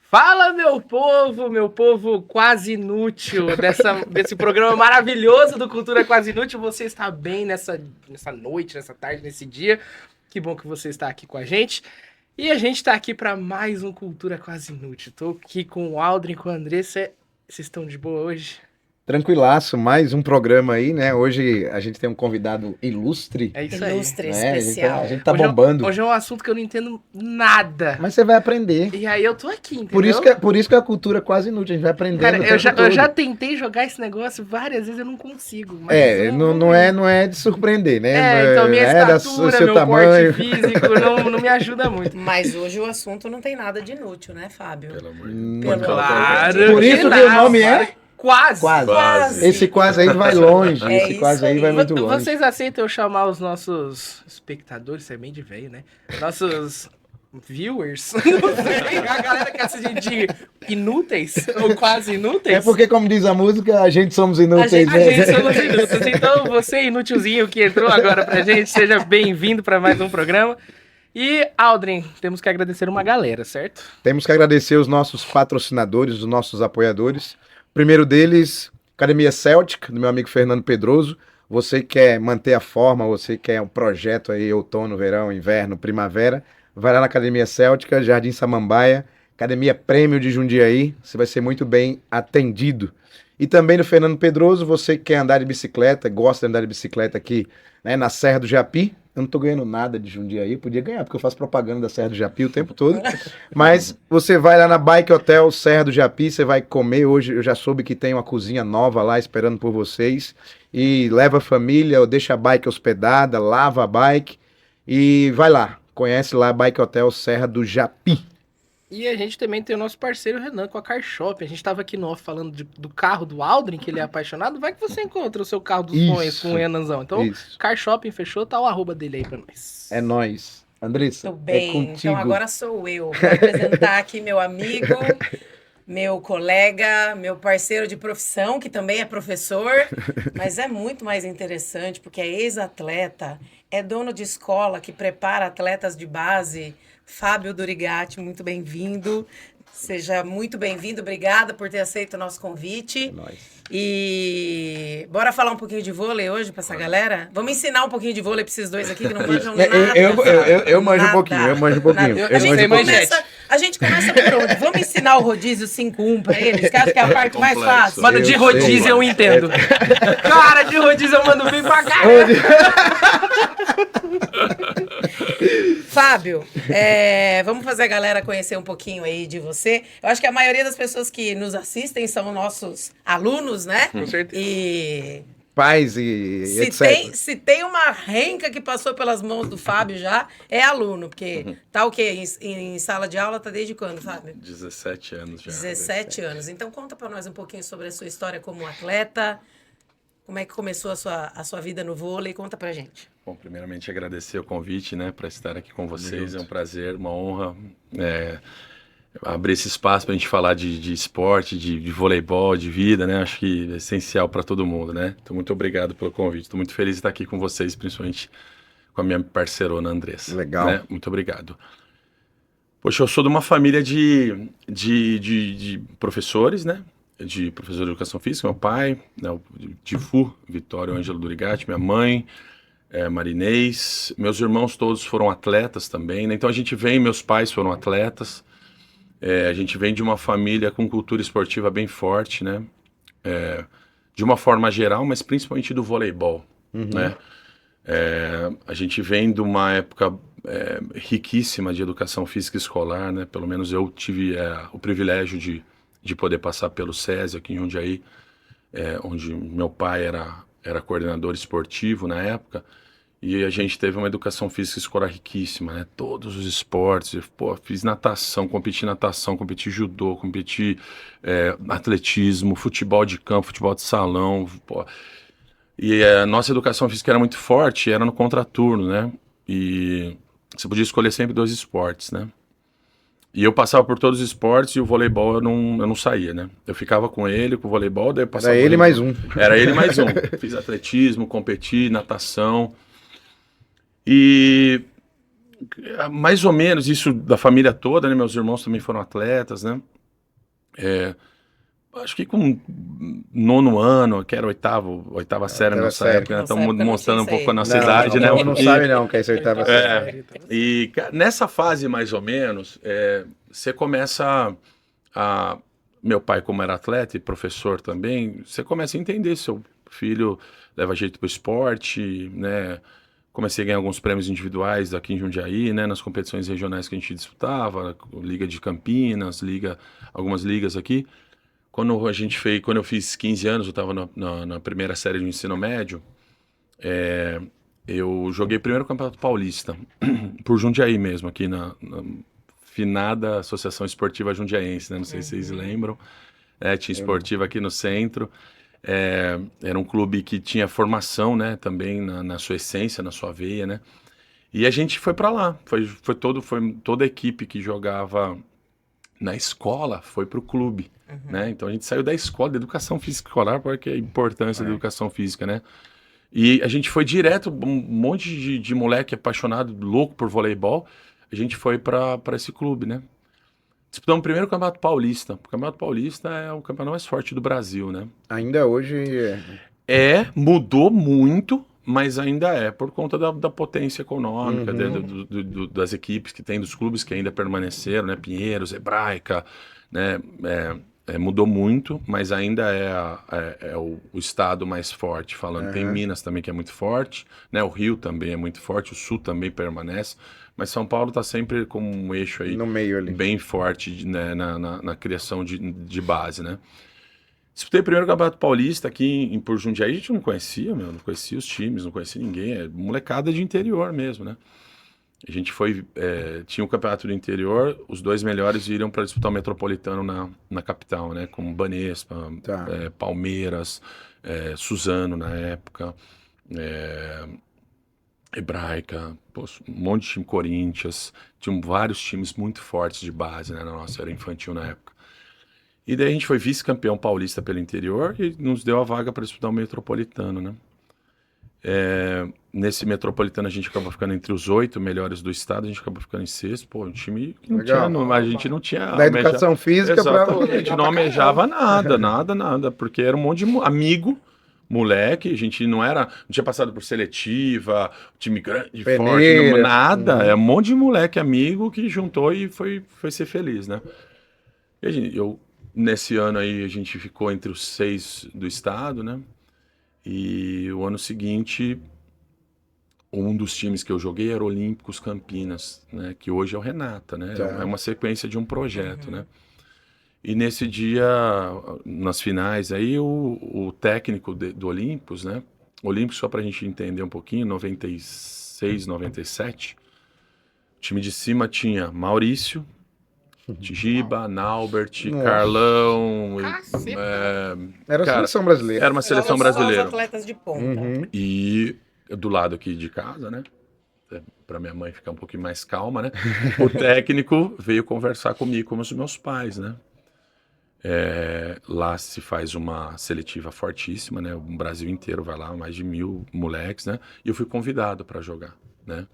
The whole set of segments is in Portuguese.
Fala, meu povo quase inútil desse programa maravilhoso do Cultura Quase Inútil. Você está bem nessa noite, nessa tarde, nesse dia. Que bom que você está aqui com a gente. E a gente está aqui para mais um Cultura Quase Inútil. Estou aqui com o Aldrin, com a Andressa. Vocês estão de boa hoje? Tranquilaço, mais um programa aí, né? Hoje a gente tem um convidado ilustre. É isso aí. Ilustre, né? especial. A gente tá Hoje bombando. Hoje é um assunto que eu não entendo nada. Mas você vai aprender. E aí eu tô aqui, entendeu? Por isso que a cultura é quase inútil, a gente vai aprendendo Cara, o eu tempo já todo. tentei jogar esse negócio várias vezes, eu não consigo. Mas Não é de surpreender, né? Então minha estatura, seu meu tamanho. porte físico não me ajuda muito. Mas hoje o assunto não tem nada de inútil, né, Fábio? Pelo amor de Pelo Claro. amor Por de isso Deus. que o nome é Quase. Quase. Esse quase aí vai longe. É Esse isso quase aí aí. vai muito longe. Vocês aceitam eu chamar os nossos espectadores, isso é bem de velho, né? Nossos viewers, não sei, a galera que assiste de inúteis ou quase inúteis. É porque, como diz a música, a gente somos inúteis. A A gente né? somos inúteis. Então, você inútilzinho que entrou agora pra gente, seja bem-vindo pra mais um programa. E, Aldrin, temos que agradecer uma galera, certo? Temos que agradecer os nossos patrocinadores, os nossos apoiadores. O primeiro deles, Academia Celtic, do meu amigo Fernando Pedroso. Você quer manter a forma, você quer um projeto aí, outono, verão, inverno, primavera, vai lá na Academia Céltica, Jardim Samambaia, Academia Prêmio de Jundiaí, você vai ser muito bem atendido. E também no Fernando Pedroso, você que quer andar de bicicleta, gosta de andar de bicicleta aqui, né, na Serra do Japi. Eu não tô ganhando nada de Jundiaí, podia ganhar, porque eu faço propaganda da Serra do Japi o tempo todo. Mas você vai lá na Bike Hotel Serra do Japi, você vai comer. Hoje eu já soube que tem uma cozinha nova lá esperando por vocês. E leva a família, ou deixa a bike hospedada, lava a bike e vai lá. Conhece lá a Bike Hotel Serra do Japi. E a gente também tem o nosso parceiro Renan com a Car Shop. A gente tava aqui no off falando do carro do Aldrin, que ele é apaixonado. Vai que você encontra o seu carro dos Isso. sonhos com o Renanzão. Então, Isso. Car Shopping fechou, tá o arroba dele aí pra nós. É nóis. Andressa, Tudo bem, é contigo. então agora sou eu. Vou apresentar aqui meu amigo, meu colega, meu parceiro de profissão, que também é professor, mas é muito mais interessante, porque é ex-atleta, é dono de escola que prepara atletas de base, Fábio Durigatti, muito bem-vindo. Seja muito bem-vindo, obrigada por ter aceito o nosso convite. É nóis. E bora falar um pouquinho de vôlei hoje pra essa galera? Vamos ensinar um pouquinho de vôlei pra esses dois aqui que não manjam nada. Eu manjo um Nada. pouquinho, eu manjo um pouquinho. Nada. Eu A gente, sei começa, a gente começa por onde? Vamos ensinar o rodízio 5-1 pra eles, que acho que é a parte mais Complexo. fácil. Mano, de Eu rodízio sei. eu entendo. Cara, de rodízio eu mando bem pra caralho. Fábio, vamos fazer a galera conhecer um pouquinho aí de você. Eu acho que a maioria das pessoas que nos assistem são nossos alunos, né? Com certeza. E Pais e etc. se tem uma renca que passou pelas mãos do Fábio já, é aluno, porque tá o quê? Em sala de aula tá desde quando, Fábio? 17 anos já. 17 anos. Então conta pra nós um pouquinho sobre a sua história como atleta, como é que começou a sua vida no vôlei, conta pra gente. Bom, primeiramente agradecer o convite, né, para estar aqui com vocês. É um prazer, uma honra abrir esse espaço para a gente falar de esporte, de voleibol, de vida, né? Acho que é essencial para todo mundo, né? Então, muito obrigado pelo convite. Estou muito feliz de estar aqui com vocês, principalmente com a minha parceirona Andressa. Legal. Né? Muito obrigado. Poxa, eu sou de uma família de professores, né? De professor de educação física, meu pai, né, o Difu, Vitório Ângelo Durigatti, minha mãe, Marinês, meus irmãos todos foram atletas também, né? Então a gente vem, meus pais foram atletas, a gente vem de uma família com cultura esportiva bem forte, né? De uma forma geral, mas principalmente do voleibol, né? A gente vem de uma época riquíssima de educação física escolar, né? Pelo menos eu tive o privilégio de poder passar pelo SESI aqui em Jundiaí, onde meu pai era coordenador esportivo na época, e a gente teve uma educação física escolar riquíssima, né? Todos os esportes, fiz natação, competi judô, competi atletismo, futebol de campo, futebol de salão, e a nossa educação física era muito forte, era no contraturno, né? E você podia escolher sempre 2 esportes, né? E eu passava por todos os esportes e o voleibol eu não saía, né? Eu ficava com ele, com o voleibol, daí eu passava... Era ele mais um. Era ele mais um. Fiz atletismo, competi, natação. E mais ou menos isso da família toda, né? Meus irmãos também foram atletas, né? Acho que com 9º ano, que era oitava série Oitava nessa série. época, né? Nessa Estamos época não mostrando um tinha isso pouco a aí. nossa idade, né? Não, Um não pouquinho. sabe não que é isso aí tava certo. E nessa fase, mais ou menos, você começa a... Meu pai, como era atleta e professor também, você começa a entender seu filho leva jeito pro esporte, né? Comecei a ganhar alguns prêmios individuais aqui em Jundiaí, né? Nas competições regionais que a gente disputava, Liga de Campinas, algumas ligas aqui. Quando eu fiz 15 anos, eu estava na primeira série de ensino médio, eu joguei primeiro o Campeonato Paulista, por Jundiaí mesmo, aqui na finada Associação Esportiva Jundiaense, né? Não sei se vocês lembram. Tinha esportiva aqui no centro. Era um clube que tinha formação, né? Também na sua essência, na sua veia, né? E a gente foi para lá. Foi toda a equipe que jogava na escola foi para o clube, né? Então a gente saiu da escola, da educação física escolar, porque a importância da educação física, né? E a gente foi direto, um monte de moleque apaixonado, louco por voleibol, a gente foi para esse clube, né? Disputamos primeiro o Campeonato Paulista. O Campeonato Paulista é o campeonato mais forte do Brasil, né? Ainda hoje Mudou muito, mas ainda por conta da potência econômica, das equipes que tem, dos clubes que ainda permaneceram, né? Pinheiros, Hebraica, né? Mudou muito, mas ainda é o estado mais forte falando. Tem Minas também que é muito forte, né? O Rio também é muito forte, o Sul também permanece, mas São Paulo está sempre como um eixo aí no meio ali. bem forte, né? na criação de base, né? Disputei o primeiro Campeonato Paulista aqui por Jundiaí, a gente não conhecia, não conhecia os times, não conhecia ninguém, molecada de interior mesmo, né? A gente tinha o campeonato do interior, os 2 melhores iriam para disputar o Metropolitano na capital, né? Como Banespa, Palmeiras, Suzano na época, Hebraica, um monte de time, Corinthians, tinham vários times muito fortes de base, né? Na nossa era infantil na época. E daí a gente foi vice-campeão paulista pelo interior e nos deu a vaga para disputar o Metropolitano, né? Nesse Metropolitano a gente acabou ficando entre os 8 melhores do estado, a gente acabou ficando em 6º. Pô, um time que não Legal. tinha, a gente não tinha... Da educação física Exatamente, a gente não almejava nada, porque era um monte de amigo, moleque, a gente não tinha passado por seletiva, time grande, Peneira. forte, nada, é um monte de moleque amigo que juntou e foi ser feliz, né? E nesse ano aí a gente ficou entre os 6 do estado, né? E o ano seguinte, um dos times que eu joguei era o Olímpicos Campinas, né? Que hoje é o Renata, né? É uma sequência de um projeto, né? E nesse dia, nas finais aí, o técnico do Olímpicos, né? Olímpicos, só pra gente entender um pouquinho, 96, 97, o time de cima tinha Maurício, Giba, Naubert, Carlão. Era a seleção brasileira. Era uma seleção brasileira. Só os atletas de ponta. E do lado aqui de casa, né? Para minha mãe ficar um pouquinho mais calma, né? O técnico veio conversar comigo como os meus pais, né? Lá se faz uma seletiva fortíssima, né? O Brasil inteiro vai lá, mais de 1000 moleques, né? E eu fui convidado para jogar, né?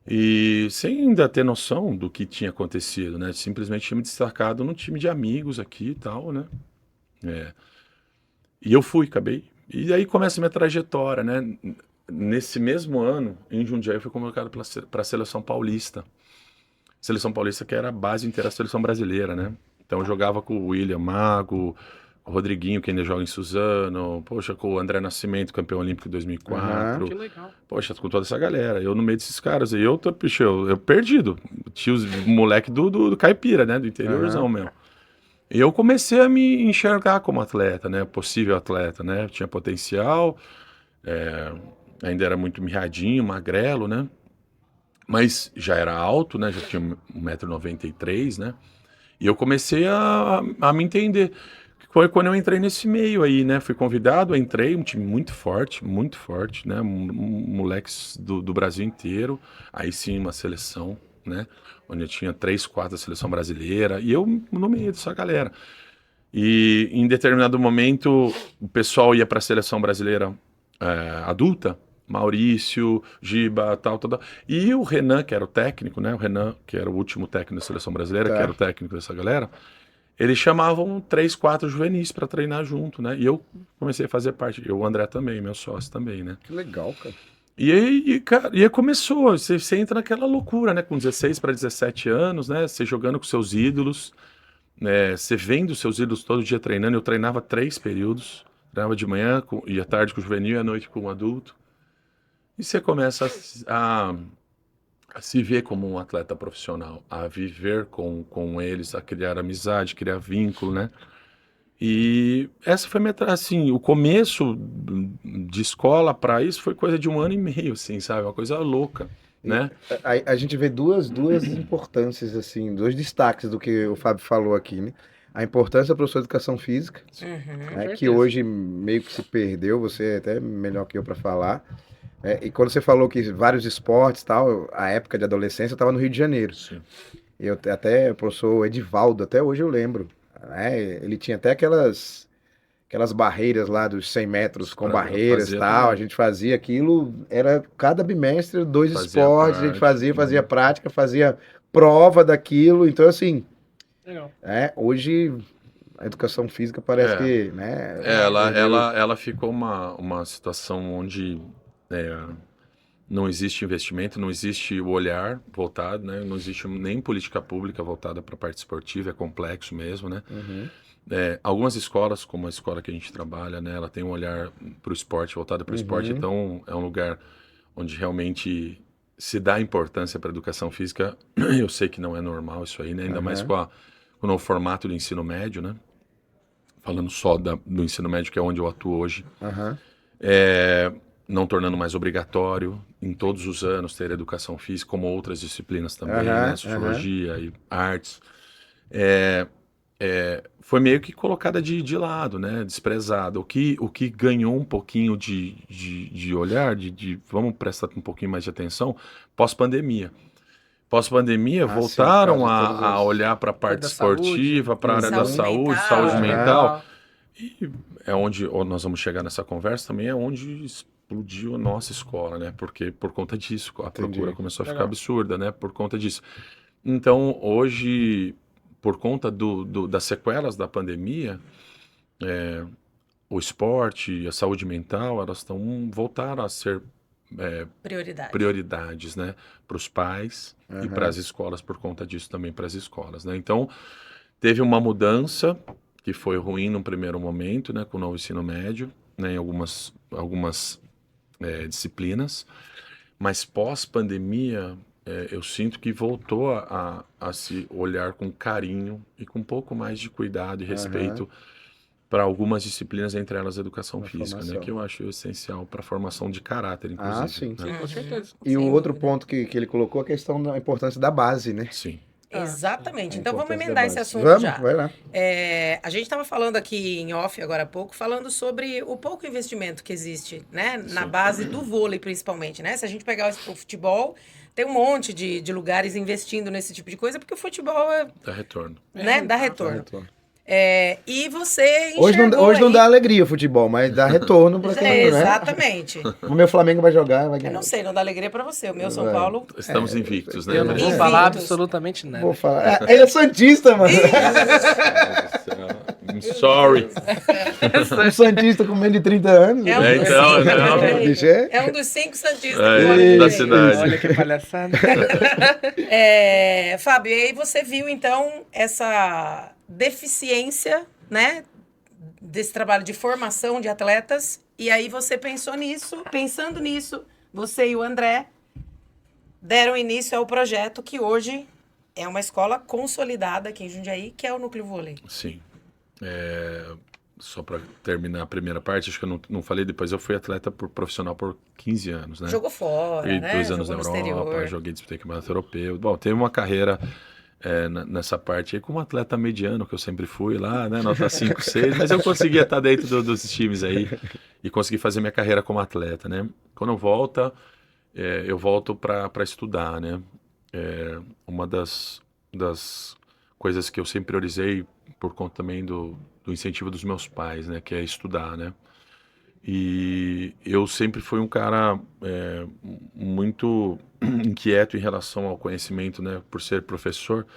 E sem ainda ter noção do que tinha acontecido, né? Simplesmente tinha me destacado num time de amigos aqui e tal, né? E eu acabei. E aí começa a minha trajetória, né? Nesse mesmo ano, em Jundiaí, eu fui convocado para a Seleção Paulista. Seleção Paulista que era a base inteira da Seleção Brasileira, né? Então eu jogava com o William Mago, o Rodriguinho, que ainda joga em Suzano, poxa, com o André Nascimento, campeão olímpico em 2004. Que legal. Poxa, com toda essa galera. Eu no meio desses caras. E eu perdido. Tinha os moleque do caipira, né? Do interiorzão mesmo. E eu comecei a me enxergar como atleta, né? Possível atleta, né? Tinha potencial. Ainda era muito mirradinho, magrelo, né? Mas já era alto, né? Já tinha 1,93 m, né? E eu comecei a me entender. Foi quando eu entrei nesse meio aí, né? Fui convidado, entrei, um time muito forte, né? Moleques do Brasil inteiro. Aí sim, uma seleção, né? Onde eu tinha 3, 4 da seleção brasileira. E eu no meio dessa galera. E em determinado momento, o pessoal ia para a seleção brasileira adulta. Maurício, Giba, tal. E o Renan, que era o técnico, né? O Renan, que era o último técnico da seleção brasileira, que era o técnico dessa galera. eles chamavam 3, 4 juvenis para treinar junto, né? E eu comecei a fazer parte. Eu, o André também, meu sócio também, né? Que legal, cara. E aí, cara, e aí começou, você entra naquela loucura, né? Com 16 para 17 anos, né? Você jogando com seus ídolos, né? Você vendo seus ídolos todo dia treinando. Eu treinava 3 períodos. Treinava de manhã e à tarde com o juvenil e à noite com o adulto. E você começa a se ver como um atleta profissional, a viver com eles, a criar amizade, criar vínculo, né? E essa foi assim, o começo de escola para isso foi coisa de 1 ano e meio, assim, sabe? Uma coisa louca, né? A gente vê duas importâncias, assim, dois destaques do que o Fábio falou aqui, né? A importância da professora de educação física, né, que certeza. hoje meio que se perdeu, você é até melhor que eu para falar. E quando você falou que vários esportes e tal, a época de adolescência eu estava no Rio de Janeiro. Sim. Eu até, o professor Edivaldo, até hoje eu lembro, né? Ele tinha até aquelas barreiras lá dos 100 metros com Pra- barreiras e fazia tal. A também. gente fazia aquilo, era cada bimestre 2 Fazia esportes, a gente prática. fazia prática, fazia prova daquilo. Então, assim, Legal. hoje a educação física parece É. que, né? Ela ficou uma situação onde não existe investimento, não existe o olhar voltado, né? Não existe nem política pública voltada para a parte esportiva, é complexo mesmo, né? Uhum, Algumas escolas, como a escola que a gente trabalha, né? Ela tem um olhar para o esporte, voltado para o esporte, uhum. então é um lugar onde realmente se dá importância para a educação física. Eu sei que não é normal isso aí, né? Ainda mais Aham. com o formato do ensino médio, né? Falando só do ensino médio, que é onde eu atuo hoje. Aham. Não tornando mais obrigatório em todos os anos ter educação física, como outras disciplinas também, Aham, né? aham. Sociologia e artes. Foi meio que colocada de lado, né? Desprezada. O que ganhou um pouquinho de olhar, vamos prestar um pouquinho mais de atenção, pós-pandemia. Pós-pandemia, Ah, sim, por causa voltaram de todas a as... olhar para a parte Da saúde. esportiva, para a área da Saúde saúde mental. mental. E é onde nós vamos chegar nessa conversa também, é onde explodiu a nossa escola, né? Porque por conta disso, a procura começou a ficar Legal. absurda, né? Por conta disso. Então, hoje, por conta das sequelas da pandemia, o esporte e a saúde mental, elas voltaram a ser Prioridade. prioridades, né? Para os pais e para as escolas, por conta disso também para as escolas, né? Então, teve uma mudança que foi ruim num primeiro momento, né, com o novo ensino médio, né, em algumas disciplinas, mas pós-pandemia eu sinto que voltou a se olhar com carinho e com um pouco mais de cuidado e respeito para algumas disciplinas, entre elas a educação Na física, né, formação. que eu acho essencial para a formação de caráter, inclusive. Ah, sim. Né? Com certeza. E o Sem outro dúvida. ponto que ele colocou, a questão da importância da base, né? Sim. Exatamente. A Então vamos importância da emendar esse base. assunto Vamos, já. vai lá. A gente estava falando aqui em off agora há pouco, falando sobre o pouco investimento que existe, né? Na Sim. base do vôlei, principalmente, né? Se a gente pegar o futebol, tem um monte de lugares investindo nesse tipo de coisa, porque o futebol Dá retorno. né, dá Dá retorno. retorno. E você Hoje enxergou não aí- dá alegria o futebol, mas dá retorno para quem, né? Exatamente. O meu Flamengo vai jogar, vai Eu ganhar. não sei, não dá alegria pra você. O meu São Vai. Paulo. Estamos invictos, né? Eu não vou Invictus. falar absolutamente nada. Vou falar. Ele é santista, mano. I'm sorry. Um santista com menos de 30 anos. É um né? dos Então, cinco, não. né? Bicho, é? É um dos 5 santistas É, que moram no da meio. cidade. Olha que palhaçada. Fábio, e aí você viu então essa deficiência, né, desse trabalho de formação de atletas, e aí você pensando nisso, você e o André deram início ao projeto que hoje é uma escola consolidada aqui em Jundiaí, que é o Núcleo Vôlei. Sim. Só para terminar a primeira parte, acho que eu não falei, depois eu fui atleta profissional por 15 anos, né? Jogou fora, E né? 2 anos na Jogou no Europa, exterior. joguei disputei campeonato europeu. Bom, teve uma carreira nessa parte aí como atleta mediano, que eu sempre fui lá, né? Nota 5, 6, mas eu conseguia estar dentro dos times aí e consegui fazer minha carreira como atleta, né? Quando eu volto para estudar, né? Uma das coisas que eu sempre priorizei por conta também do incentivo dos meus pais, né? Que é estudar, né? E eu sempre fui um cara muito inquieto em relação ao conhecimento, né? Por ser professor,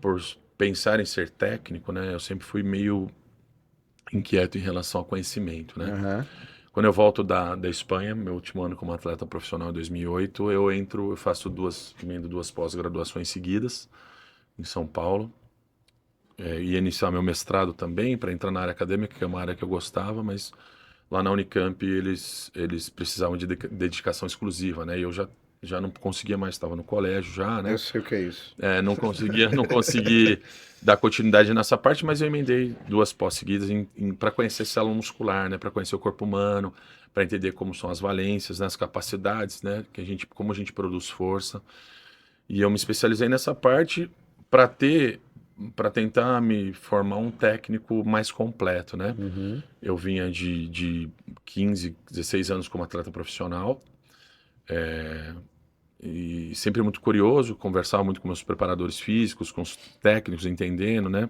por pensar em ser técnico, né? Eu sempre fui meio inquieto em relação ao conhecimento, né? Aham. Quando eu volto da Espanha, meu último ano como atleta profissional em 2008, eu faço emendo duas pós-graduações seguidas em São Paulo. Ia iniciar meu mestrado também para entrar na área acadêmica, que é uma área que eu gostava, mas lá na Unicamp eles precisavam de dedicação exclusiva, né? E eu já não conseguia mais, estava no colégio já, né? Eu sei o que é isso. Não consegui dar continuidade nessa parte, mas eu emendei duas pós seguidas para conhecer célula muscular, né? Para conhecer o corpo humano, para entender como são as valências, né? As capacidades, né? Como a gente produz força. E eu me especializei nessa parte para tentar me formar um técnico mais completo, né? Uhum. Eu vinha de 15, 16 anos como atleta profissional. E sempre muito curioso, conversava muito com meus preparadores físicos, com os técnicos, entendendo, né?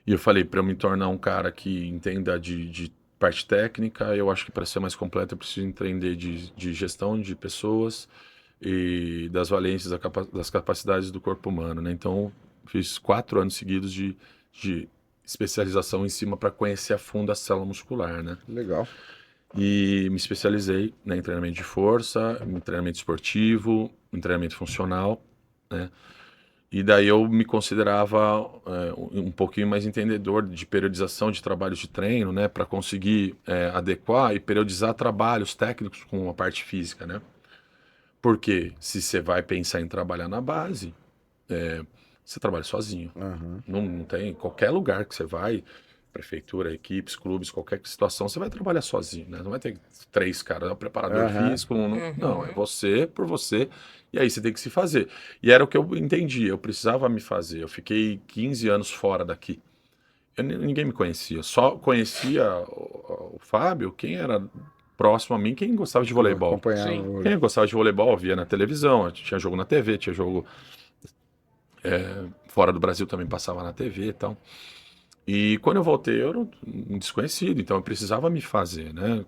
E eu falei, para eu me tornar um cara que entenda de parte técnica, eu acho que para ser mais completo eu preciso entender de gestão de pessoas e das valências, das capacidades do corpo humano, né? Então, fiz 4 anos seguidos de especialização em cima para conhecer a fundo a célula muscular, né? Legal. E me especializei, né, em treinamento de força, em treinamento esportivo, em treinamento funcional, né? E daí eu me considerava um pouquinho mais entendedor de periodização de trabalhos de treino, né? Para conseguir adequar e periodizar trabalhos técnicos com a parte física, né? Porque se você vai pensar em trabalhar na base, você trabalha sozinho. Aham. Não tem qualquer lugar que você vai, prefeitura, equipes, clubes, qualquer situação, você vai trabalhar sozinho, né? Não vai ter 3 caras, o preparador Aham. físico, não, é você por você, e aí você tem que se fazer. E era o que eu entendi, eu precisava me fazer. Eu fiquei 15 anos fora daqui. Ninguém me conhecia, só conhecia o Fábio, quem era próximo a mim, quem gostava de voleibol. Acompanhar Sim. o... Quem gostava de voleibol via na televisão, tinha jogo na TV, tinha jogo fora do Brasil também passava na TV e tal. E quando eu voltei, eu era um desconhecido, então eu precisava me fazer, né?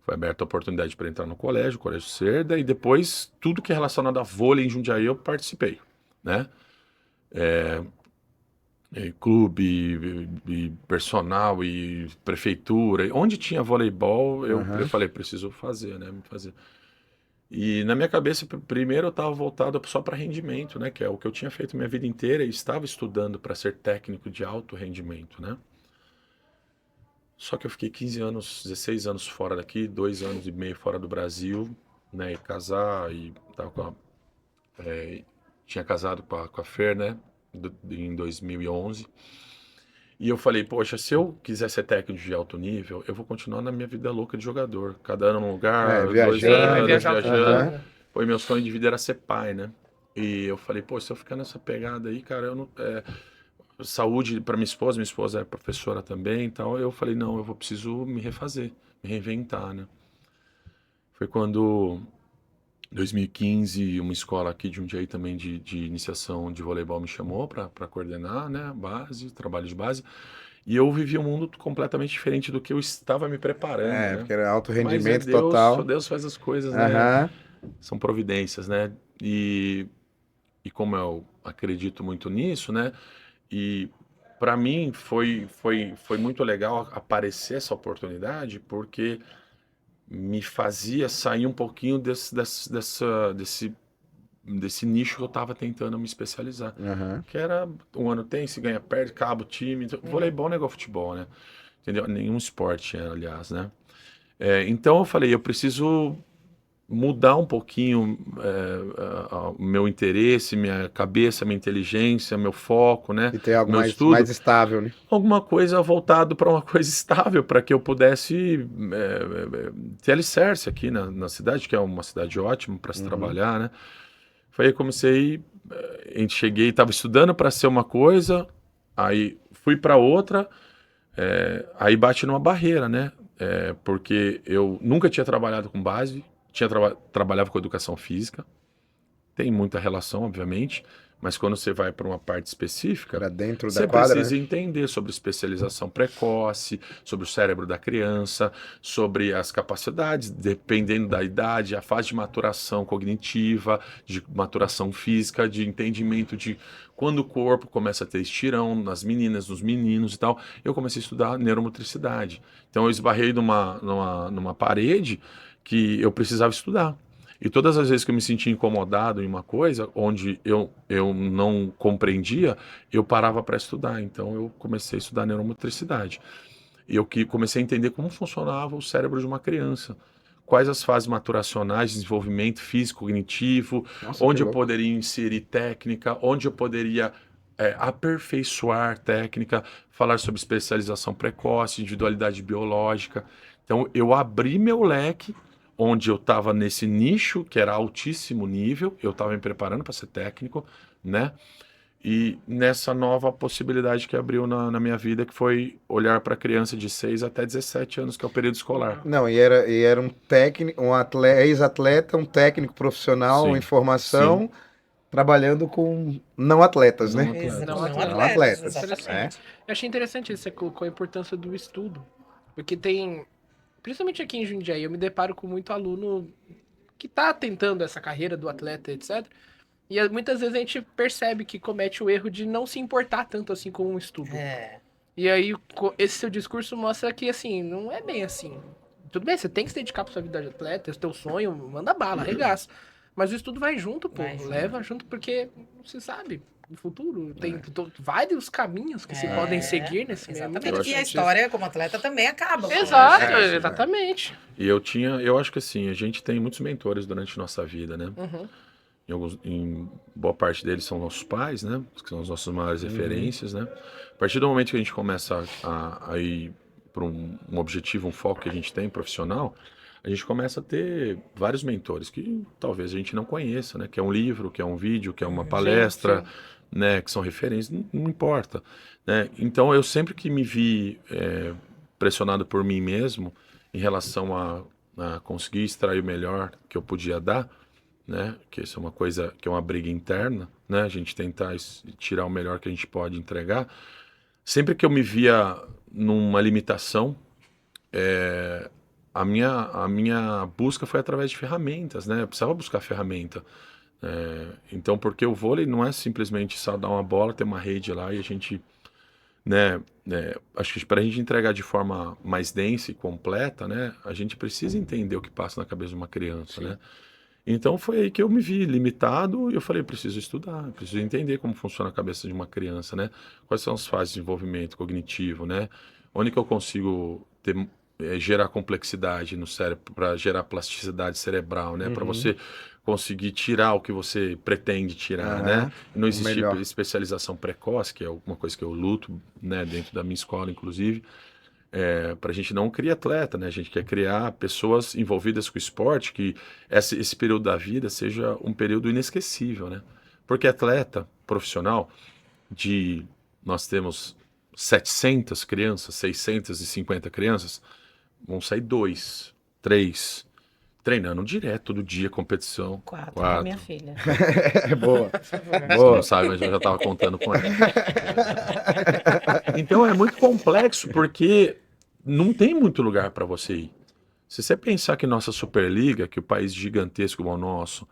Foi aberta a oportunidade para entrar no Colégio Cerda, e depois tudo que é relacionado a vôlei em Jundiaí eu participei, né? Clube, e personal, e prefeitura, onde tinha voleibol, eu falei, preciso fazer, né? Me fazer. E na minha cabeça, primeiro eu estava voltado só para rendimento, né? Que é o que eu tinha feito minha vida inteira e estava estudando para ser técnico de alto rendimento, né? Só que eu fiquei 15 anos, 16 anos fora daqui, 2 anos e meio fora do Brasil, né? E casar, e tava tinha casado com a Fer, né? Em 2011. E eu falei, poxa, se eu quiser ser técnico de alto nível, eu vou continuar na minha vida louca de jogador. Cada ano num lugar, 2 viajando. Sim, vai anos viajar viajando. fora. Foi meu sonho de vida era ser pai, né? E eu falei, pô, se eu ficar nessa pegada aí, cara, eu não... saúde para minha esposa é professora também, então eu falei, não, preciso me refazer, me reinventar, né? Foi quando, em 2015, uma escola aqui de Jundiaí também de iniciação de voleibol me chamou para coordenar, né, trabalho de base, e eu vivi um mundo completamente diferente do que eu estava me preparando, né? Porque era alto Mas rendimento Deus, total. só Deus faz as coisas, né? Aham. São providências, né? E como eu acredito muito nisso, né? E para mim foi muito legal aparecer essa oportunidade, porque me fazia sair um pouquinho desse nicho que eu estava tentando me especializar. Aham. Que era um ano tem, se ganha, perde, acaba o time. Voleibol não é igual futebol, né? Entendeu? Nenhum esporte, aliás, né? Então eu falei, eu preciso mudar um pouquinho o meu interesse, minha cabeça, minha inteligência, meu foco, né? E ter algo Meu mais, estudo. mais estável, né? Alguma coisa voltado para uma coisa estável, para que eu pudesse ter alicerce aqui na cidade, que é uma cidade ótima para se trabalhar, né? Foi aí que comecei, cheguei, estava estudando para ser uma coisa, aí fui para outra, aí bate numa barreira, né? Porque eu nunca tinha trabalhado com base, trabalhava com educação física, tem muita relação, obviamente, Mas quando você vai para uma parte específica, Para dentro da você quadra, precisa né? entender sobre especialização precoce, sobre o cérebro da criança, sobre as capacidades, dependendo da idade, a fase de maturação cognitiva, de maturação física, de entendimento de quando o corpo começa a ter estirão nas meninas, nos meninos e tal. Eu comecei a estudar neuromotricidade. Então eu esbarrei numa parede que eu precisava estudar. E todas as vezes que eu me sentia incomodado em uma coisa, onde eu não compreendia, eu parava para estudar. Então eu comecei a estudar neuromotricidade. E eu comecei a entender como funcionava o cérebro de uma criança. Quais as fases maturacionais, desenvolvimento físico, cognitivo, Nossa, que onde eu louco. poderia inserir técnica, onde eu poderia aperfeiçoar técnica, falar sobre especialização precoce, individualidade biológica. Então eu abri meu leque onde eu estava nesse nicho que era altíssimo nível, eu estava me preparando para ser técnico, né? E nessa nova possibilidade que abriu na minha vida, que foi olhar para criança de 6 até 17 anos, que é o período escolar. Não, e era um técnico, ex-atleta, um técnico profissional em Sim, formação, trabalhando com não atletas, Não né? atleta. Não Não Não atletas, atletas. É. exatamente. Eu achei interessante isso, você colocou a importância do estudo. Porque tem, principalmente aqui em Jundiaí, eu me deparo com muito aluno que tá tentando essa carreira do atleta, etc. E muitas vezes a gente percebe que comete o erro de não se importar tanto assim com o estudo. É. E aí, esse seu discurso mostra que, assim, não é bem assim. Tudo bem, você tem que se dedicar pra sua vida de atleta, esse teu sonho, manda bala, arregaça. Mas o estudo vai junto, pô. Vai junto. Leva junto, porque você sabe, no futuro tem vários caminhos que se É, podem seguir nesse meio. É muito exatamente. E a interessante história como atleta também acaba. isso. Exato, É, exatamente. E eu acho que assim, a gente tem muitos mentores durante nossa vida, né? Uhum. Em boa parte deles são nossos pais, né? Que são as nossas maiores referências, né? A partir do momento que a gente começa a ir para um objetivo, um foco que a gente tem profissional, a gente começa a ter vários mentores que talvez a gente não conheça, né? Que é um livro, que é um vídeo, que é uma palestra, sim. né? Que são referências, não importa, né? Então eu sempre que me vi pressionado por mim mesmo em relação a conseguir extrair o melhor que eu podia dar, né? Que isso é uma coisa que é uma briga interna, né? A gente tentar tirar o melhor que a gente pode entregar. Sempre que eu me via numa limitação, a minha busca foi através de ferramentas, né? Eu precisava buscar ferramenta. Então, porque o vôlei não é simplesmente só dar uma bola, ter uma rede lá e a gente, né? Acho que para a gente entregar de forma mais densa e completa, né? A gente precisa entender o que passa na cabeça de uma criança, né? Então foi aí que eu me vi limitado e eu falei, preciso estudar, preciso entender como funciona a cabeça de uma criança, né? Quais são as fases de desenvolvimento cognitivo, né? Onde que eu consigo gerar complexidade no cérebro para gerar plasticidade cerebral, né? Para você conseguir tirar o que você pretende tirar, Aham, né? Não o existe melhor. especialização precoce, que é uma coisa que eu luto, né? Dentro da minha escola, inclusive. Para a gente não criar atleta, né? A gente quer criar pessoas envolvidas com o esporte, que esse período da vida seja um período inesquecível, né? Porque atleta profissional, nós temos 700 crianças, 650 crianças, vão sair 2, 3, treinando direto, todo dia, competição. 4 com a minha filha. Boa. Você Boa. não sabe, mas eu já estava contando com ela. Então é muito complexo, porque não tem muito lugar para você ir. Se você pensar que nossa Superliga, que é um país gigantesco como o nosso,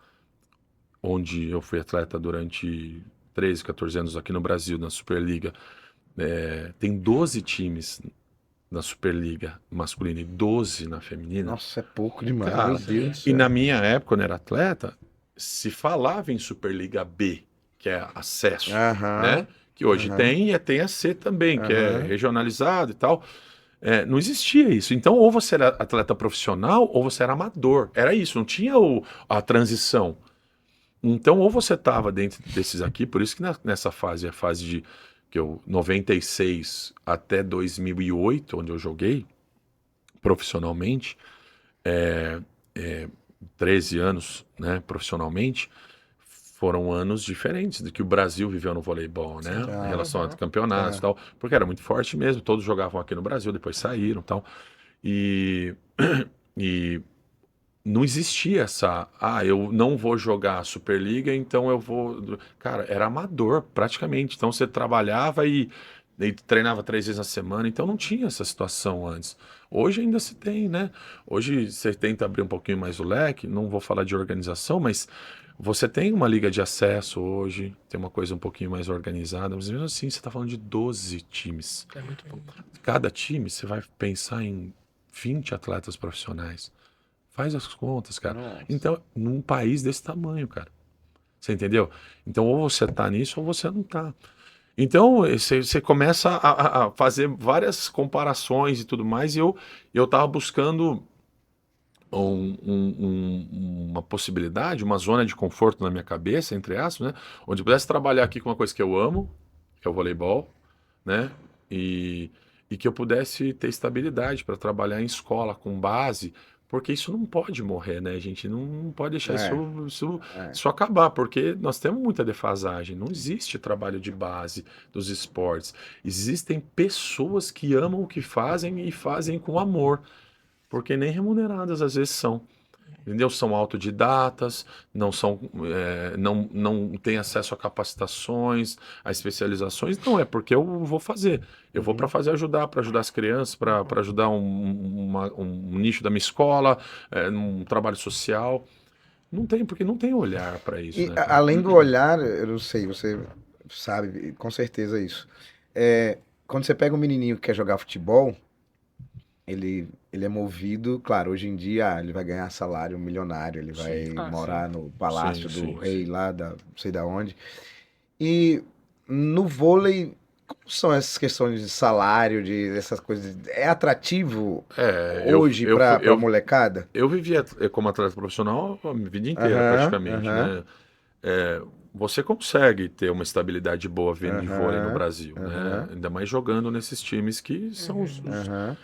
onde eu fui atleta durante 13, 14 anos aqui no Brasil, na Superliga, tem 12 times na Superliga masculina e 12 na feminina. Nossa, é pouco demais, Cara, meu Deus do E céu. na minha época, quando eu era atleta, se falava em Superliga B, que é acesso, Aham. né? Que hoje Aham. tem, e tem a C também, que é Aham. regionalizado e tal. Não existia isso. Então, ou você era atleta profissional, ou você era amador. Era isso, não tinha a transição. Então, ou você estava dentro desses aqui, por isso que nessa fase, a fase de 96 até 2008, onde eu joguei profissionalmente, 13 anos, né, profissionalmente, foram anos diferentes do que o Brasil viveu no voleibol, né? Em relação a campeonatos e tal, porque era muito forte mesmo, todos jogavam aqui no Brasil, depois saíram e tal. E não existia essa, eu não vou jogar a Superliga, então eu vou. Cara, era amador praticamente. Então você trabalhava e treinava 3 vezes na semana, então não tinha essa situação antes. Hoje ainda se tem, né? Hoje você tenta abrir um pouquinho mais o leque, não vou falar de organização, mas você tem uma liga de acesso hoje, tem uma coisa um pouquinho mais organizada, mas mesmo assim você está falando de 12 times. É muito pouco. Cada time você vai pensar em 20 atletas profissionais. Faz as contas, cara. Nossa. Então, num país desse tamanho, cara. Você entendeu? Então, ou você tá nisso ou você não tá. Então, você começa a fazer várias comparações e tudo mais, e eu tava buscando uma possibilidade, uma zona de conforto na minha cabeça, entre aspas, né? Onde eu pudesse trabalhar aqui com uma coisa que eu amo, que é o voleibol, né? E que eu pudesse ter estabilidade para trabalhar em escola com base, porque isso não pode morrer, né? A gente não pode deixar isso acabar, porque nós temos muita defasagem. Não existe trabalho de base dos esportes. Existem pessoas que amam o que fazem e fazem com amor, porque nem remuneradas às vezes são. Entendeu? São autodidatas, não têm acesso a capacitações, a especializações. Não, é porque eu vou fazer. Eu vou para ajudar as crianças, para ajudar um nicho da minha escola, um trabalho social. Não tem, porque não tem olhar para isso, E né, cara? além do olhar, eu não sei, você sabe com certeza isso. Quando você pega um menininho que quer jogar futebol, ele é movido, claro, hoje em dia ele vai ganhar salário milionário, ele vai Sim. morar no palácio do Sim, rei sim. lá, não sei da onde. E no vôlei, como são essas questões de salário, essas coisas? É atrativo hoje para molecada? Eu vivi como atleta profissional a minha vida inteira, Aham, praticamente, aham, né? Você consegue ter uma estabilidade boa vendo de vôlei no aham, Brasil, né? aham, Ainda mais jogando nesses times que são aham.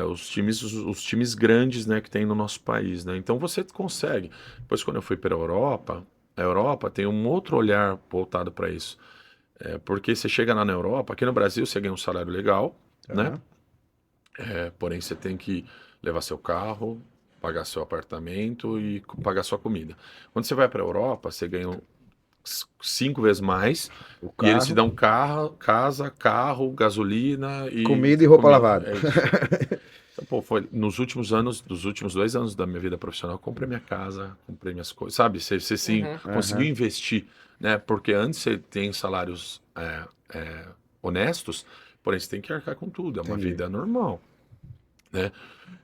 os times grandes, né, que tem no nosso país, né? Então você consegue. Depois, quando eu fui para a Europa tem um outro olhar voltado para isso. Porque você chega lá na Europa, aqui no Brasil você ganha um salário legal, né? Aham. Porém, você tem que levar seu carro, pagar seu apartamento e pagar sua comida. Quando você vai para a Europa, você ganha 5 vezes mais O e eles te carro, dão casa, carro, gasolina e comida e roupa comida. lavada. É isso. Então, pô, foi nos últimos anos, dos últimos 2 anos da minha vida profissional, eu comprei minha casa, comprei minhas coisas, sabe? Você sim conseguiu Aham. investir, né? Porque antes você tem salários honestos, porém você tem que arcar com tudo, é uma Entendi. vida normal, né?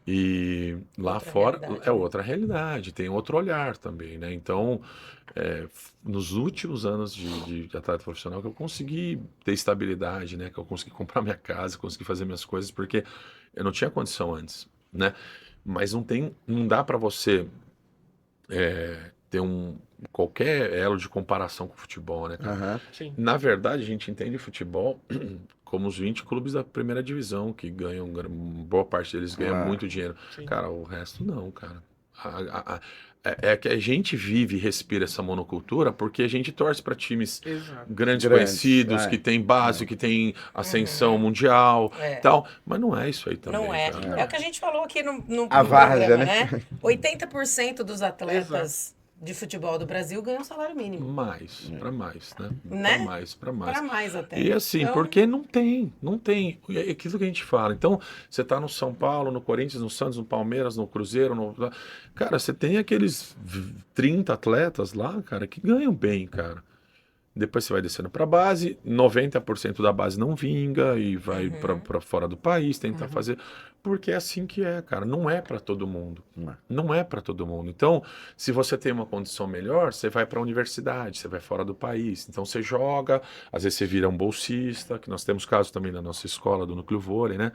E lá Outra fora realidade, é né? outra realidade, tem outro olhar também, né? Então, nos últimos anos de atleta profissional que eu consegui ter estabilidade, né? Que eu consegui comprar minha casa, consegui fazer minhas coisas, porque eu não tinha condição antes, né? Mas não dá para você ter qualquer elo de comparação com o futebol, né, cara? Aham. Sim. Na verdade, a gente entende futebol como os 20 clubes da primeira divisão, que ganham, boa parte deles ganha Ah. muito dinheiro. Sim. Cara, o resto não, cara. É que a gente vive e respira essa monocultura porque a gente torce para times Exato. grandes, Grandes, conhecidos, que tem base, que tem ascensão mundial É. e tal. Mas não é isso aí também, Não é. cara. É o que a gente falou aqui no A várzea, programa, né? né? 80% dos atletas de futebol do Brasil ganham salário mínimo. Mais, para mais, né? Né? Para mais. Para mais até. E assim, Então, porque não tem. É aquilo que a gente fala. Então, você tá no São Paulo, no Corinthians, no Santos, no Palmeiras, no Cruzeiro, cara, você tem aqueles 30 atletas lá, cara, que ganham bem, cara. Depois você vai descendo para base, 90% da base não vinga e vai para fora do país tentar fazer, porque é assim que é, cara. Não é para todo mundo. Não. Não é para todo mundo. Então, se você tem uma condição melhor, você vai para a universidade, você vai fora do país. Então, você joga, às vezes você vira um bolsista, que nós temos casos também na nossa escola do Núcleo Vôlei, né?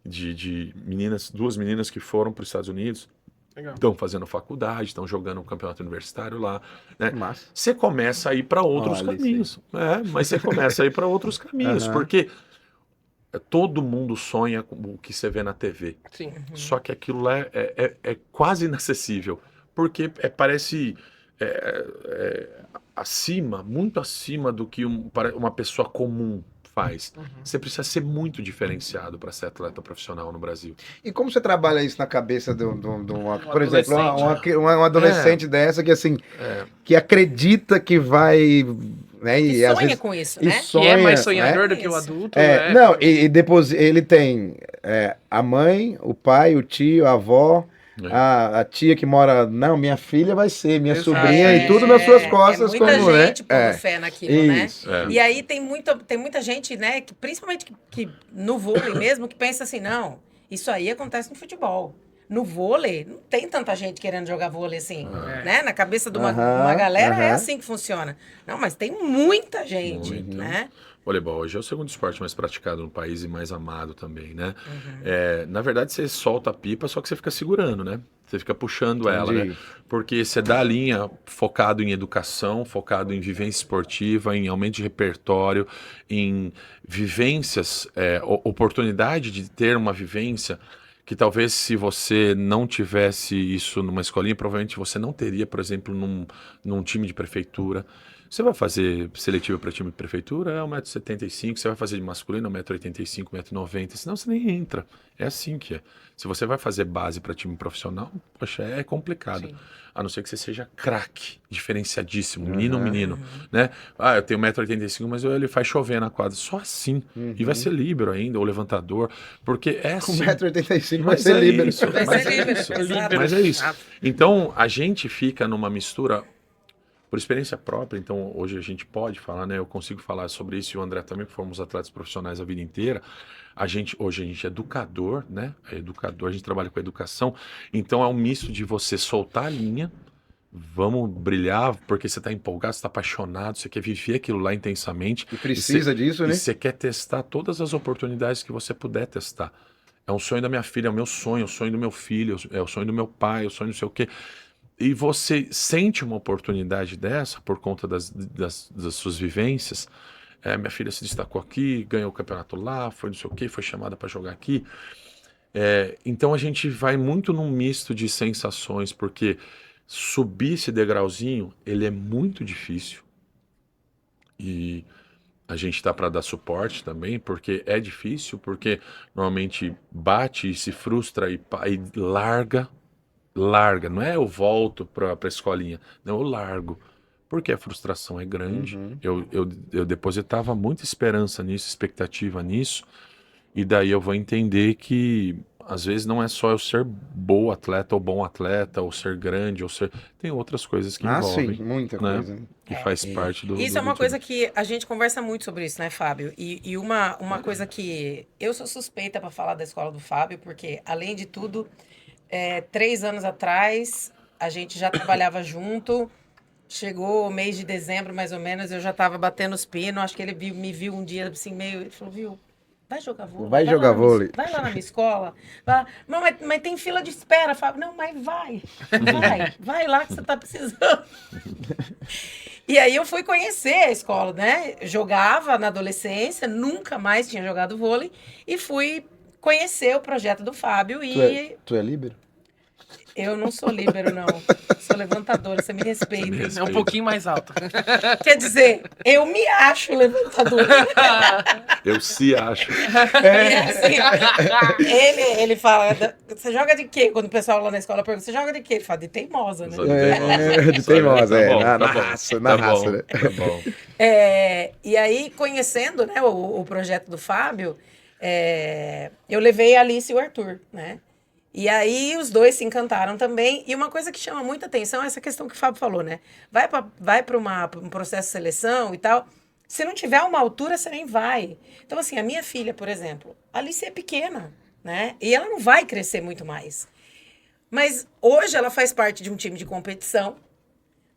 De meninas, 2 meninas que foram para os Estados Unidos, Legal. estão fazendo faculdade, estão jogando um campeonato universitário lá, né? Massa. Você começa a ir para outros Olha isso aí. caminhos. Mas você começa a ir para outros caminhos, Aham. porque todo mundo sonha com o que você vê na TV. Sim. Só que aquilo lá é quase inacessível, porque parece acima, muito acima do que uma pessoa comum faz. Você precisa ser muito diferenciado para ser atleta profissional no Brasil. E como você trabalha isso na cabeça de por exemplo, adolescente. uma adolescente dessa que assim, que acredita que vai, né? Que E às sonha vezes com isso, e né? Que é mais sonha, sonhador né? do que o Isso. adulto. Não, e depois ele tem a mãe, o pai, o tio, a avó, a tia que mora. Não, minha filha vai ser, minha Exato. sobrinha, e tudo nas suas costas, muita como, gente né? pondo fé naquilo, né? Isso. E aí tem muita gente, né, que principalmente que no vôlei mesmo, que pensa assim, não, isso aí acontece no futebol. No vôlei, não tem tanta gente querendo jogar vôlei assim, né? Na cabeça de uma galera é assim que funciona. Não, mas tem muita gente, né? Voleibol hoje é o segundo esporte mais praticado no país e mais amado também, né? Na verdade, você solta a pipa, só que você fica segurando, né? Você fica puxando ela, né? Porque você dá a linha focado em educação, focado em vivência esportiva, em aumento de repertório, em vivências, oportunidade de ter uma vivência que talvez se você não tivesse isso numa escolinha, provavelmente você não teria, por exemplo, num time de prefeitura. Você vai fazer seletiva para time de prefeitura, é 1,75 m, você vai fazer de masculino, 1,85 m, 1,90 m, senão você nem entra. É assim que é. Se você vai fazer base para time profissional, poxa, é complicado. Sim. A não ser que você seja craque, diferenciadíssimo, menino ou menino, né? Ah, eu tenho 1,85 m, mas ele faz chover na quadra. Só assim. E vai ser líbero ainda, ou levantador, porque é Com assim. 1,85 m vai Mas ser é líbero. isso, Vai mas ser é líbero, isso. exato. Mas é isso. Então, a gente fica numa mistura, por experiência própria, então hoje a gente pode falar, né? Eu consigo falar sobre isso e o André também, que fomos atletas profissionais a vida inteira. Hoje a gente é educador, né? É educador, a gente trabalha com educação. Então é um misto de você soltar a linha, vamos brilhar, porque você está empolgado, você está apaixonado, você quer viver aquilo lá intensamente. E precisa disso, E né? você quer testar todas as oportunidades que você puder testar. É um sonho da minha filha, é o meu sonho, é o sonho do meu filho, é o sonho do meu pai, é o sonho não sei o quê. E você sente uma oportunidade dessa por conta das suas vivências. Minha filha se destacou aqui, ganhou o campeonato lá, foi não sei o quê, foi chamada para jogar aqui. Então a gente vai muito num misto de sensações, porque subir esse degrauzinho, ele é muito difícil. E a gente está para dar suporte também, porque é difícil, porque normalmente bate e se frustra e larga, não é eu volto para a escolinha, não, eu largo, porque a frustração é grande. Eu depositava muita esperança nisso, expectativa nisso, e daí eu vou entender que às vezes não é só eu ser boa atleta ou bom atleta, ou ser grande, ou ser... Tem outras coisas que envolvem, Sim, muita né? coisa. Que faz parte do... Isso é uma coisa que a gente conversa muito sobre isso, né, Fábio? E uma coisa que eu sou suspeita para falar da escola do Fábio, porque, além de tudo, 3 anos atrás, a gente já trabalhava junto. Chegou o mês de dezembro, mais ou menos, eu já estava batendo os pinos. Acho que ele me viu um dia assim, meio... Ele falou, viu, vai jogar vôlei. Vai jogar vôlei. Vai lá na minha escola. Vai. Não, mas tem fila de espera, Fábio. Não, mas vai. Vai lá que você tá precisando. E aí eu fui conhecer a escola, né? Jogava na adolescência, nunca mais tinha jogado vôlei. E fui conhecer o projeto do Fábio e... Tu é líbero? Eu não sou líbero, não. Sou levantadora, você me respeita. É um pouquinho mais alto. Quer dizer, eu me acho levantadora. Eu se acho. E assim, ele fala, você joga de quê? Quando o pessoal lá na escola pergunta, você joga de quê? Ele fala, de teimosa, né? De teimosa, Tá bom, na tá bom, raça, tá na bom, raça, né? tá bom. E aí, conhecendo, né, o projeto do Fábio, eu levei a Alice e o Arthur, né? E aí os dois se encantaram também. E uma coisa que chama muita atenção é essa questão que o Fábio falou, né? Vai para um processo de seleção e tal. Se não tiver uma altura, você nem vai. Então, assim, a minha filha, por exemplo, a Alice é pequena, né? E ela não vai crescer muito mais. Mas hoje ela faz parte de um time de competição.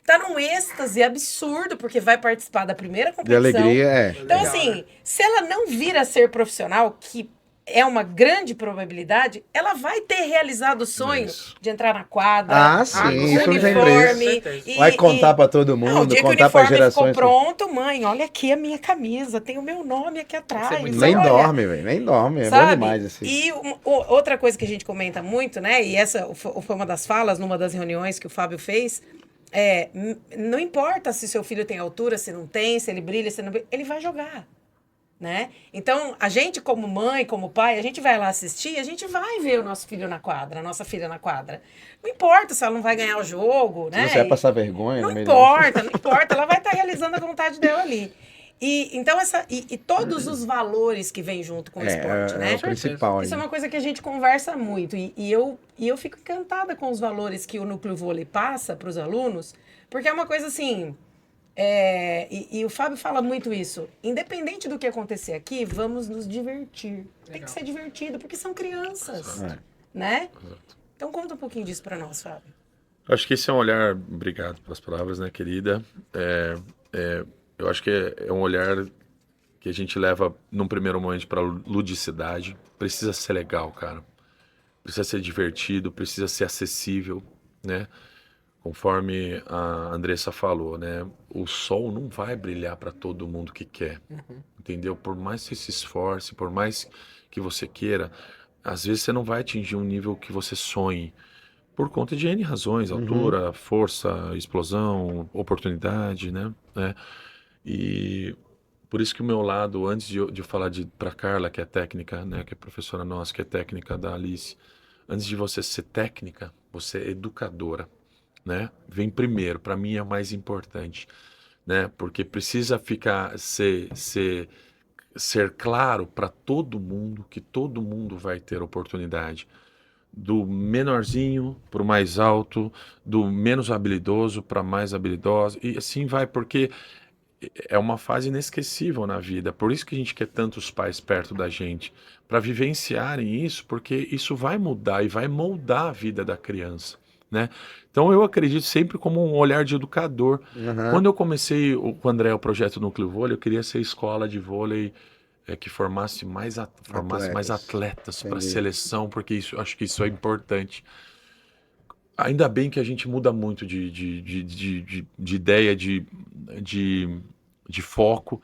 Tá num êxtase absurdo, porque vai participar da primeira De competição. alegria, Então, assim, se ela não vir a ser profissional, que é uma grande probabilidade, ela vai ter realizado o sonho Isso. de entrar na quadra, sim, com isso não tem uniforme. preço. Vai contar pra todo Não, o mundo, dia que o contar pra uniforme gerações. ficou pronto, mãe, olha aqui a minha camisa, tem o meu nome aqui atrás. muito Nem olha. dorme, velho, nem dorme. É bom Sabe? demais assim. E outra coisa que a gente comenta muito, né? E essa foi uma das falas numa das reuniões que o Fábio fez. Não importa se seu filho tem altura, se não tem, se ele brilha, se não brilha, ele vai jogar. né? Então, a gente como mãe, como pai, a gente vai lá assistir, a gente vai ver o nosso filho na quadra, a nossa filha na quadra. Não importa se ela não vai ganhar o jogo, né? Se você vai passar vergonha Não no meio importa, não importa, ela vai estar realizando a vontade dela ali. Então, todos os valores que vêm junto com o esporte, é né? o principal. Isso é aí. uma coisa que a gente conversa muito. Eu fico encantada com os valores que o Núcleo Vôlei passa para os alunos, porque é uma coisa assim. E o Fábio fala muito isso. Independente do que acontecer aqui, vamos nos divertir. Tem que ser divertido, porque são crianças, né? Então conta um pouquinho disso para nós, Fábio. Acho que esse é um olhar, obrigado pelas palavras, né, querida? Eu acho que é um olhar que a gente leva num primeiro momento para ludicidade. Precisa ser legal, cara. Precisa ser divertido, precisa ser acessível, né? Conforme a Andressa falou, né? O sol não vai brilhar para todo mundo que quer, entendeu? Por mais que você se esforce, por mais que você queira, às vezes você não vai atingir um nível que você sonhe, por conta de N razões, altura, força, explosão, oportunidade, né? E por isso que o meu lado, antes de eu falar para Carla, que é técnica, né? Que é professora nossa, que é técnica da Alice, antes de você ser técnica, você é educadora. Né? Vem primeiro, para mim é o mais importante, né? Porque precisa ser claro para todo mundo que todo mundo vai ter oportunidade, do menorzinho para o mais alto, do menos habilidoso para mais habilidoso, e assim vai, porque é uma fase inesquecível na vida. Por isso que a gente quer tantos pais perto da gente, para vivenciarem isso, porque isso vai mudar e vai moldar a vida da criança, né? Então eu acredito sempre como um olhar de educador. Quando eu comecei com o André o projeto Núcleo Vôlei, eu queria ser escola de vôlei que formasse mais atletas para a seleção, porque acho que isso é importante. Ainda bem que a gente muda muito de ideia, de foco,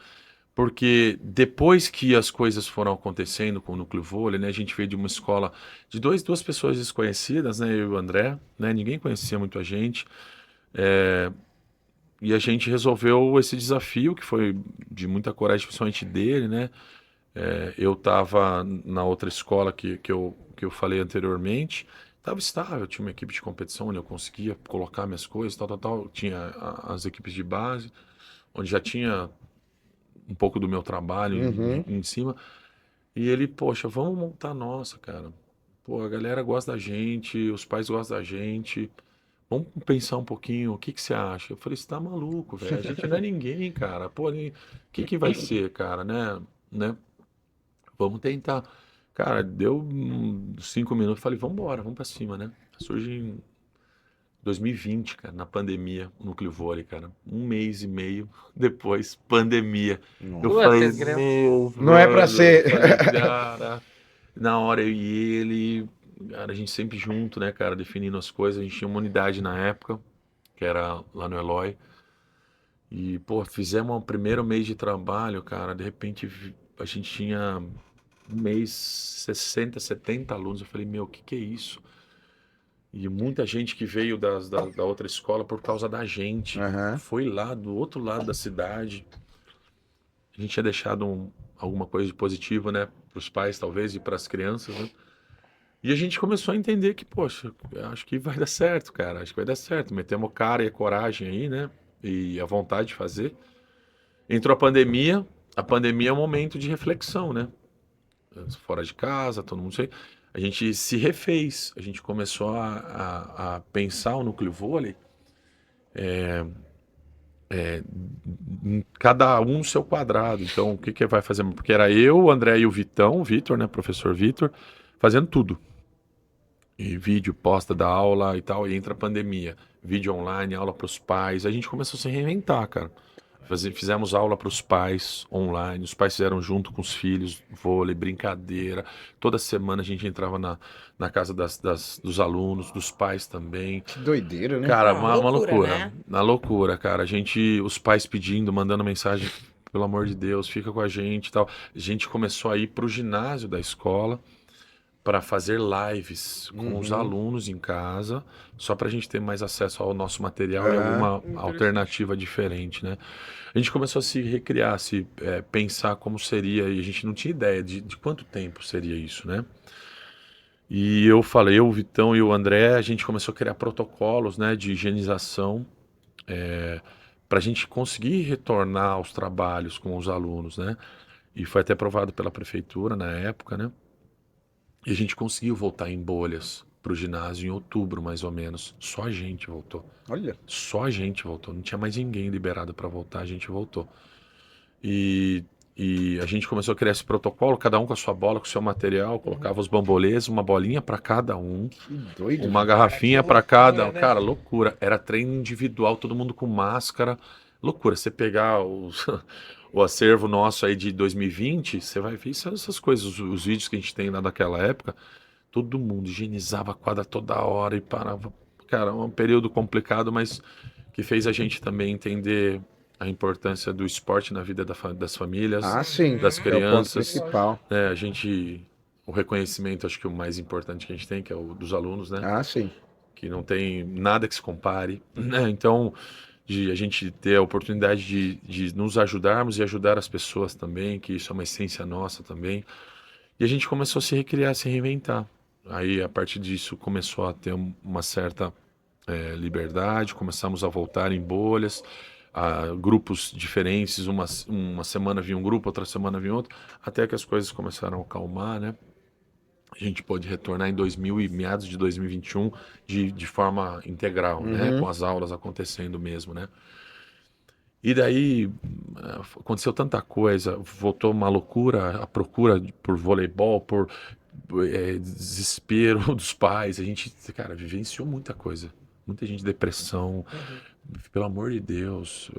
porque depois que as coisas foram acontecendo com o Núcleo Vôlei, né, a gente veio de uma escola de duas pessoas desconhecidas, né, eu e o André, né, ninguém conhecia muito a gente, e a gente resolveu esse desafio, que foi de muita coragem, principalmente dele, né. Eu estava na outra escola que eu falei anteriormente, estava estável, tinha uma equipe de competição onde eu conseguia colocar minhas coisas, tal. Tinha as equipes de base, onde já tinha um pouco do meu trabalho em cima. E ele, poxa, vamos montar a nossa, cara. Pô, a galera gosta da gente, os pais gostam da gente. Vamos pensar um pouquinho, o que você acha? Eu falei, você tá maluco, velho. A gente não é ninguém, cara. Pô, o que vai ser, cara, né? Vamos tentar. Cara, deu 5 minutos, falei, vamos embora, vamos pra cima, né? Surge em 2020, cara, na pandemia, o Núcleo Vôlei, cara. 1 mês e meio depois, pandemia. Eu Putz, falei, grilo. meu, Não é pra velho, ser. eu falei, cara, na hora eu e ele, cara, a gente sempre junto, né, cara, definindo as coisas. A gente tinha uma unidade na época, que era lá no Eloy. E, pô, fizemos o primeiro mês de trabalho, cara, de repente a gente tinha um mês 60, 70 alunos. Eu falei, meu, o que é isso? E muita gente que veio da outra escola por causa da gente. Foi lá do outro lado da cidade. A gente tinha deixado alguma coisa de positivo, né? Para os pais, talvez, e para as crianças, né? E a gente começou a entender que, poxa, acho que vai dar certo, cara. Acho que vai dar certo. Metemos cara e a coragem aí, né? E a vontade de fazer. Entrou a pandemia. A pandemia é um momento de reflexão, né? Fora de casa, todo mundo sei. A gente se refez, a gente começou a pensar o Núcleo Vôlei em cada um no seu quadrado. Então, o que vai fazer? Porque era eu, o André e o Vitor, né, professor Vitor, fazendo tudo. E vídeo, posta da aula e tal, e entra a pandemia. Vídeo online, aula para os pais. A gente começou a se reinventar, cara. Fizemos aula para os pais online, os pais fizeram junto com os filhos, vôlei, brincadeira. Toda semana a gente entrava na casa dos alunos, dos pais também. Que doideira, né? Cara, Uma uma loucura, loucura. né? Uma loucura, cara. Os pais pedindo, mandando mensagem, pelo amor de Deus, fica com a gente e tal. A gente começou a ir para o ginásio da escola. para fazer lives com os alunos em casa, só para a gente ter mais acesso ao nosso material e alguma alternativa diferente, né? A gente começou a se recriar, pensar como seria, e a gente não tinha ideia de quanto tempo seria isso, né? E eu falei, o Vitão e o André, a gente começou a criar protocolos, né, de higienização, para a gente conseguir retornar aos trabalhos com os alunos, né? E foi até aprovado pela prefeitura na época, né? E a gente conseguiu voltar em bolhas para o ginásio em outubro, mais ou menos. Só a gente voltou. Olha. Só a gente voltou. Não tinha mais ninguém liberado para voltar, a gente voltou. E a gente começou a criar esse protocolo, cada um com a sua bola, com o seu material, colocava os bambolês, uma bolinha para cada um, Que doido. uma garrafinha para cada um. né? Cara, loucura. Era treino individual, todo mundo com máscara. Loucura. Você pegar o acervo nosso aí de 2020, você vai ver essas coisas, os vídeos que a gente tem lá daquela época, todo mundo higienizava a quadra toda hora e parava. Cara, um período complicado, mas que fez a gente também entender a importância do esporte na vida das famílias, Sim. das É o ponto crianças. principal. Né? O reconhecimento, acho que o mais importante que a gente tem, que é o dos alunos, né? Sim. Que não tem nada que se compare, né? Então, de a gente ter a oportunidade de nos ajudarmos e ajudar as pessoas também, que isso é uma essência nossa também. E a gente começou a se recriar, se reinventar. Aí, a partir disso, começou a ter uma certa liberdade, começamos a voltar em bolhas, grupos diferentes, uma semana vinha um grupo, outra semana vinha outro, até que as coisas começaram a acalmar, né? A gente pôde retornar em meados de 2021 de forma integral, né? Com as aulas acontecendo mesmo, né? E daí aconteceu tanta coisa, voltou uma loucura, a procura por voleibol, por desespero dos pais. A gente, cara, vivenciou muita coisa. Muita gente, depressão. Pelo amor de Deus,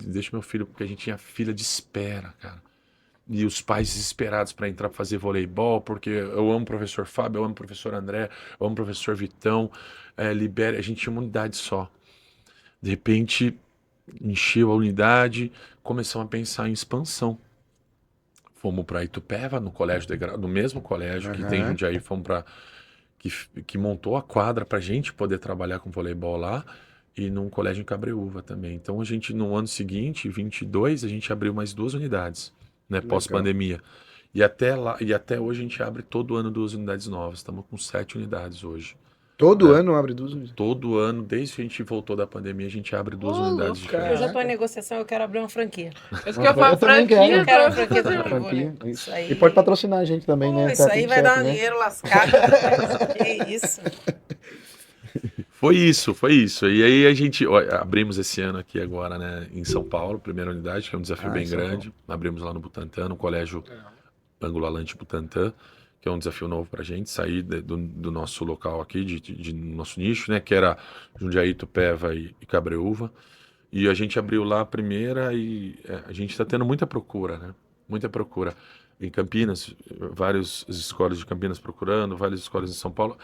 deixa meu filho, porque a gente tinha fila de espera, cara. E os pais desesperados para entrar para fazer voleibol, porque eu amo o professor Fábio, eu amo o professor André, eu amo o professor Vitão, a gente tinha uma unidade só. De repente, encheu a unidade, começamos a pensar em expansão. Fomos para Itupeva, no mesmo colégio que tem em Jundiaí, fomos para que montou a quadra para a gente poder trabalhar com voleibol lá, e num colégio em Cabreúva também. Então a gente, no ano seguinte, 22, a gente abriu mais 2 unidades, né, pós-pandemia. E até hoje a gente abre todo ano 2 unidades novas. Estamos com 7 unidades hoje. Todo ano abre 2 unidades? Todo ano, desde que a gente voltou da pandemia, a gente abre 2 unidades diferentes. Eu já estou em negociação, eu quero abrir uma franquia. Isso que eu falo, também franquia. Eu quero uma franquia do Franquia. voleibol. Isso aí. E pode patrocinar a gente também, né? Isso Tá aí tudo vai certo, dar um né? dinheiro lascado. Que isso. Foi isso. E aí a gente abrimos esse ano aqui agora, né, em São Paulo, primeira unidade, que é um desafio bem grande. Abrimos lá no Butantã, no colégio Anglo-Alante Butantã, que é um desafio novo pra gente, sair do nosso local aqui, de nosso nicho, né, que era Jundiaí, Itupeva e Cabreúva. E a gente abriu lá a primeira e a gente está tendo muita procura, né? Muita procura. Em Campinas, várias escolas de Campinas procurando, várias escolas em São Paulo.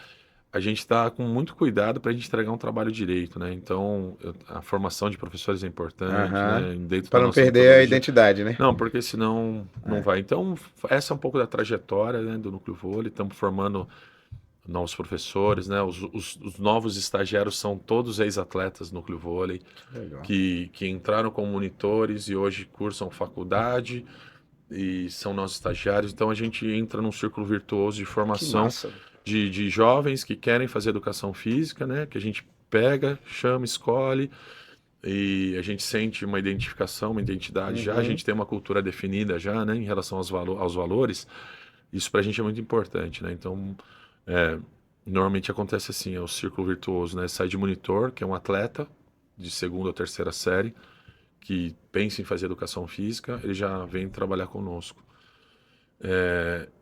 A gente está com muito cuidado para a gente entregar um trabalho direito, né? Então, a formação de professores é importante, né? Para não perder a identidade, né? Não, porque senão não vai. Então, essa é um pouco da trajetória, né, do Núcleo Vôlei. Estamos formando novos professores, né? Os novos estagiários são todos ex-atletas do Núcleo Vôlei, que entraram como monitores e hoje cursam faculdade e são nossos estagiários. Então, a gente entra num círculo virtuoso de formação de jovens que querem fazer educação física, né? Que a gente pega, chama, escolhe e a gente sente uma identificação, uma identidade já. A gente tem uma cultura definida já, né? Em relação aos valores. Isso pra gente é muito importante, né? Então, normalmente acontece assim, é o círculo virtuoso, né? Sai de monitor, que é um atleta de 2ª ou 3ª série, que pensa em fazer educação física, ele já vem trabalhar conosco.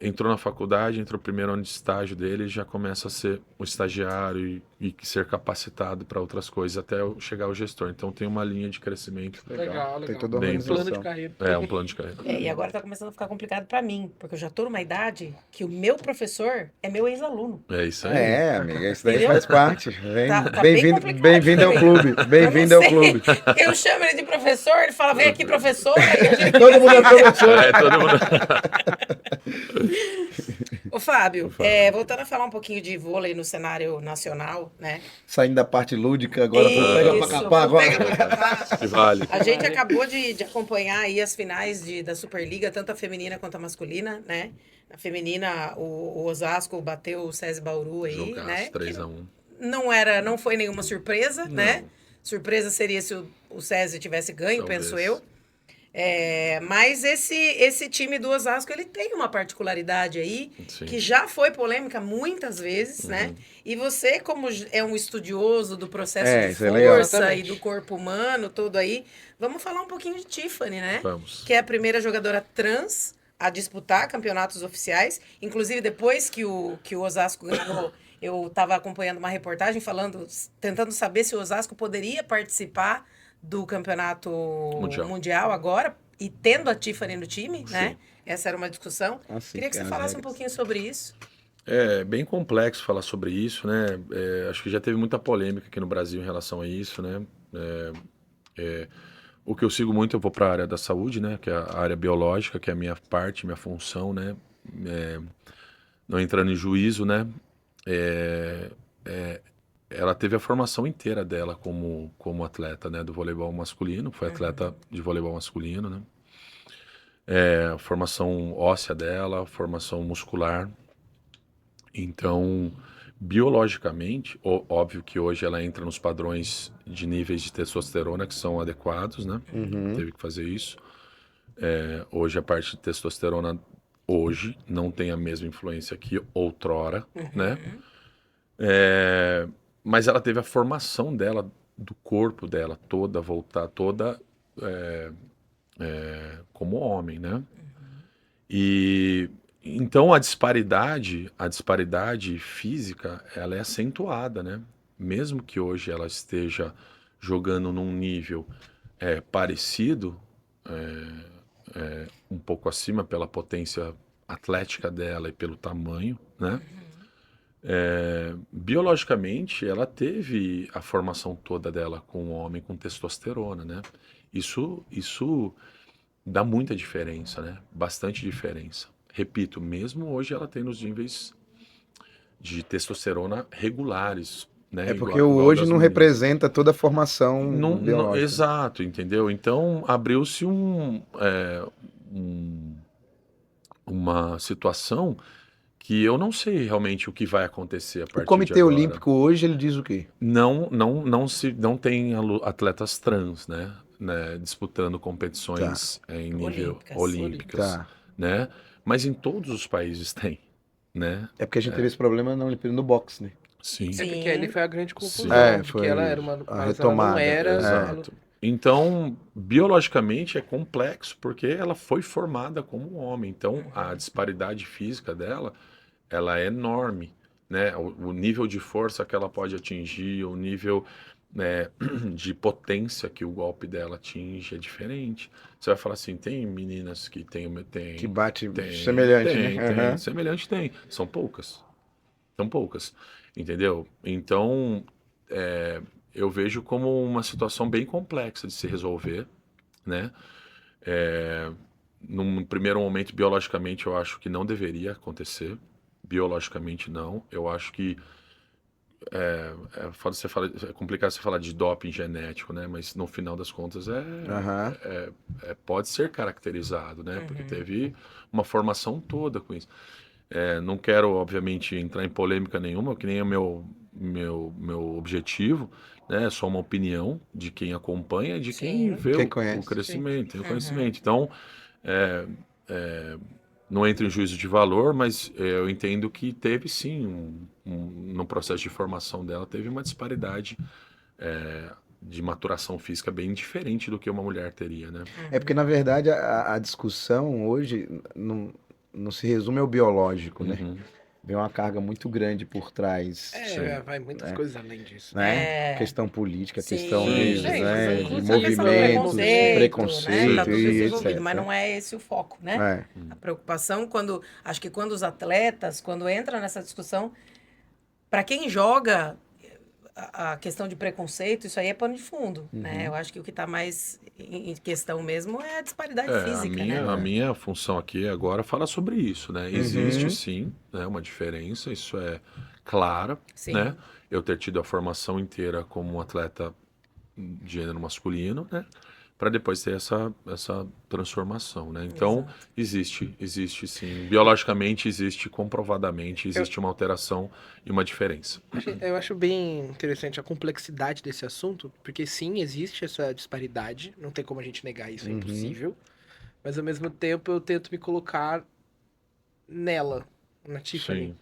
Entrou na faculdade, entrou no primeiro ano de estágio dele, já começa a ser um estagiário e ser capacitado para outras coisas até chegar ao gestor. Então tem uma linha de crescimento. Legal. Tem toda uma Bem, Plano de organização. carreira. Um plano de carreira. E agora tá começando a ficar complicado para mim, porque eu já tô numa idade que o meu professor é meu ex-aluno. É isso aí. Amiga, isso daí Entendeu? faz parte. Tá bem complicado Bem-vindo ao pra clube. Bem-vindo Eu ao não sei. clube. Eu chamo ele de professor, ele fala, vem aqui, professor. Todo mundo é professor. Todo mundo... Ô, Fábio, Ô, Fábio. voltando a falar um pouquinho de vôlei no cenário nacional, né? Saindo da parte lúdica, agora tu pega pra Isso, capar agora. pega pra capar. Que vale. A gente acabou de acompanhar aí as finais da Superliga, tanto a feminina quanto a masculina, né? A feminina, o Osasco bateu o SESI Bauru aí, Jogaço, né? 3-1. Não foi nenhuma surpresa, né? Surpresa seria se o SESI tivesse ganho, Talvez. penso eu. Mas esse time do Osasco, ele tem uma particularidade aí, Sim. que já foi polêmica muitas vezes, né? E você, como é um estudioso do processo de isso é legal. força e Exatamente. do corpo humano, todo aí, vamos falar um pouquinho de Tiffany, né? Vamos. Que é a primeira jogadora trans a disputar campeonatos oficiais. Inclusive, depois que o Osasco ganhou, eu estava acompanhando uma reportagem tentando saber se o Osasco poderia participar do campeonato mundial agora, e tendo a Tiffany no time, né? Essa era uma discussão. Assim, Queria que você as falasse um regras. pouquinho sobre isso. É bem complexo falar sobre isso, né? Acho que já teve muita polêmica aqui no Brasil em relação a isso, né? O que eu sigo muito, eu vou para a área da saúde, né? Que é a área biológica, que é a minha parte, minha função, né? Não entrando em juízo, né? Ela teve a formação inteira dela como atleta, né? Do voleibol masculino, foi atleta de voleibol masculino, né? A formação óssea dela, formação muscular. Então, biologicamente, óbvio que hoje ela entra nos padrões de níveis de testosterona que são adequados, né? Teve que fazer isso. Hoje a parte de testosterona hoje não tem a mesma influência que outrora, né? Mas ela teve a formação dela, do corpo dela toda, voltar toda como homem, né? E então a disparidade física, ela é acentuada, né? Mesmo que hoje ela esteja jogando num nível parecido, um pouco acima pela potência atlética dela e pelo tamanho, né? Biologicamente, ela teve a formação toda dela com o homem com testosterona, né? Isso dá muita diferença, né? Bastante diferença. Repito, mesmo hoje ela tem nos níveis de testosterona regulares, né? É porque Igual o hoje das não meninas. representa toda a formação biológica. Exato, entendeu? Então abriu-se uma situação que eu não sei realmente o que vai acontecer a O partir de Comitê agora. Olímpico hoje, ele diz o quê? Não tem atletas trans, né, disputando competições em nível olímpicas, Tá. né? Mas em todos os países tem, né? É porque a gente teve esse problema na Olimpíada no boxe, né? Sim. É porque ali foi a grande confusão. Sim. De foi que ela era uma. a Mas ela não retomada. era. Exato. Então, biologicamente é complexo porque ela foi formada como um homem. Então, a disparidade física dela, ela é enorme, né? O nível de força que ela pode atingir, o nível, né, de potência que o golpe dela atinge é diferente. Você vai falar assim, tem meninas que tem Que bate semelhante, tem, né? Aham. semelhante tem. São poucas. São poucas, entendeu? Então, eu vejo como uma situação bem complexa de se resolver, né? Num primeiro momento, biologicamente, eu acho que não deveria acontecer. Biologicamente, não. Eu acho que é complicado você falar de doping genético, né? Mas no final das contas Aham. pode ser caracterizado, né? Porque teve uma formação toda com isso. Não quero, obviamente, entrar em polêmica nenhuma, que nem é o meu objetivo, né? É só uma opinião de quem acompanha, de quem Sim. vê Quem o conhece. crescimento, tem o conhecimento. Então, não entro em juízo de valor, mas eu entendo que teve sim, no processo de formação dela, teve uma disparidade de maturação física bem diferente do que uma mulher teria, né? É porque, na verdade, a discussão hoje não se resume ao biológico, né? Uhum. Vem uma carga muito grande por trás, Vai muitas coisas além disso. né? Questão política, Sim, questão sim, né? sim. de Inclusive, movimentos, preconceito, preconceito né? Tá tudo isso e envolvido, etc. mas não é esse o foco, né? A preocupação acho que quando os atletas, quando entram nessa discussão, para quem joga, a questão de preconceito, isso aí é pano de fundo, né? Eu acho que o que está mais em questão mesmo é a disparidade física, a né? minha função aqui agora fala sobre isso, né? Existe sim, né, uma diferença, isso é clara, Sim. né? Eu ter tido a formação inteira como um atleta de gênero masculino, né? Para depois ter essa transformação, né? Então, existe sim. Biologicamente existe, comprovadamente, existe uma alteração e uma diferença. Eu acho bem interessante a complexidade desse assunto, porque sim, existe essa disparidade, não tem como a gente negar isso, é impossível. Mas ao mesmo tempo eu tento me colocar nela, na Tiffany.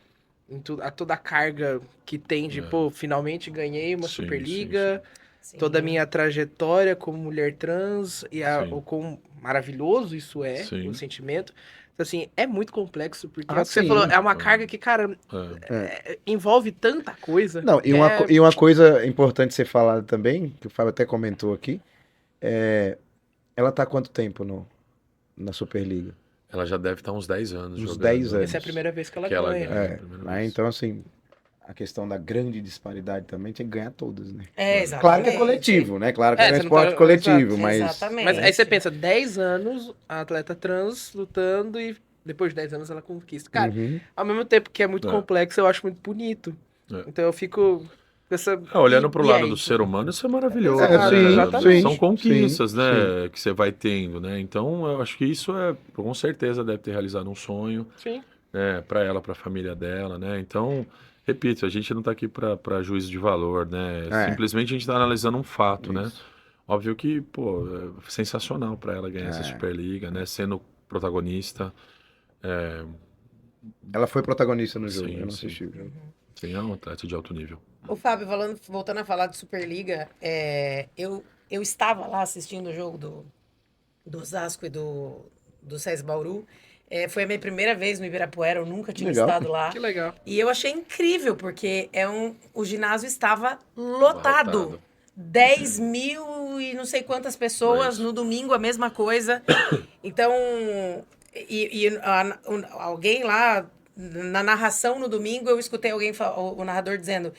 Sim, A toda a carga que tem de, pô, finalmente ganhei uma Sim, Superliga, Sim. toda a minha trajetória como mulher trans, e Sim. o quão maravilhoso isso é, Sim. o sentimento. Então, assim, é muito complexo, porque Ah, é o que você sim. falou, é uma carga que, cara, envolve tanta coisa. Não, e que uma coisa importante ser falada também, que o Fábio até comentou aqui, ela tá há quanto tempo na Superliga? Ela já deve estar uns 10 anos Uns jogando. 10 anos. Essa é a primeira vez que ela Que ela ganha. ganha. É, primeira né? vez. Então, assim, a questão da grande disparidade também tem que ganhar todas, né? Exatamente. Claro que é coletivo, né? Claro que é um você não tá- esporte coletivo, exato. mas... Exatamente. Mas aí você pensa, 10 anos, a atleta trans lutando e depois de 10 anos ela conquista. Cara, Uhum. ao mesmo tempo que é muito complexo, eu acho muito bonito. É. Então eu fico com essa... Olhando para o e lado aí? do ser humano, isso é maravilhoso. Exato, né? exatamente. São conquistas, sim, né, que você vai tendo, né? Então, eu acho que isso com certeza deve ter realizado um sonho, Sim. né, para ela, para a família dela, né? Então, repito, a gente não está aqui para juízo de valor, né? É. Simplesmente a gente está analisando um fato, né? Isso. Óbvio que, pô, é sensacional para ela ganhar essa Superliga, né? Sendo protagonista. Ela foi protagonista no jogo, Sim, eu não sim. assisti o jogo. Sim, é um atleta de alto nível. O Fábio, voltando a falar de Superliga, eu estava lá assistindo o jogo do Osasco e do SESI Bauru. Foi a minha primeira vez no Ibirapuera, eu nunca tinha Legal. estado lá. Que legal. E eu achei incrível, porque o ginásio estava lotado. Lotado. 10 mil e não sei quantas pessoas, Isso. no domingo a mesma coisa. Então, alguém lá, na narração no domingo, eu escutei o narrador dizendo: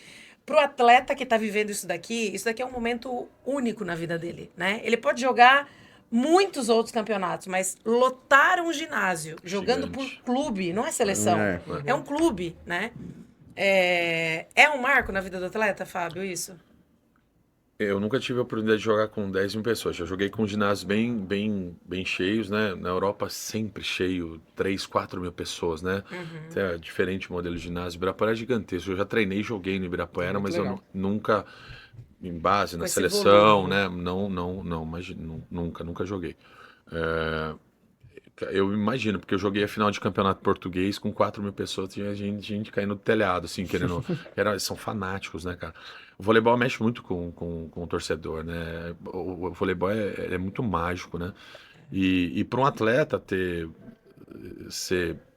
pro atleta que tá vivendo isso daqui é um momento único na vida dele, né? Ele pode jogar muitos outros campeonatos, mas lotar um ginásio, jogando por Gigante. clube, não é seleção, é um clube, né? É um marco na vida do atleta, Fábio, isso? Eu nunca tive a oportunidade de jogar com 10 mil pessoas. Já joguei com ginásios bem cheios, né? Na Europa, sempre cheio, 3, 4 mil pessoas, né? É diferente o modelo de ginásio. Ibirapuera é gigantesco. Eu já treinei e joguei no Ibirapuera, Muito mas legal. eu nunca, em base, na esse seleção, volume. né? Não, nunca joguei. Eu imagino, porque eu joguei a final de campeonato português com 4 mil pessoas, tinha gente caindo do telhado, assim, querendo. São fanáticos, né, cara? O voleibol mexe muito com o torcedor, né? O voleibol é muito mágico, né? E para um atleta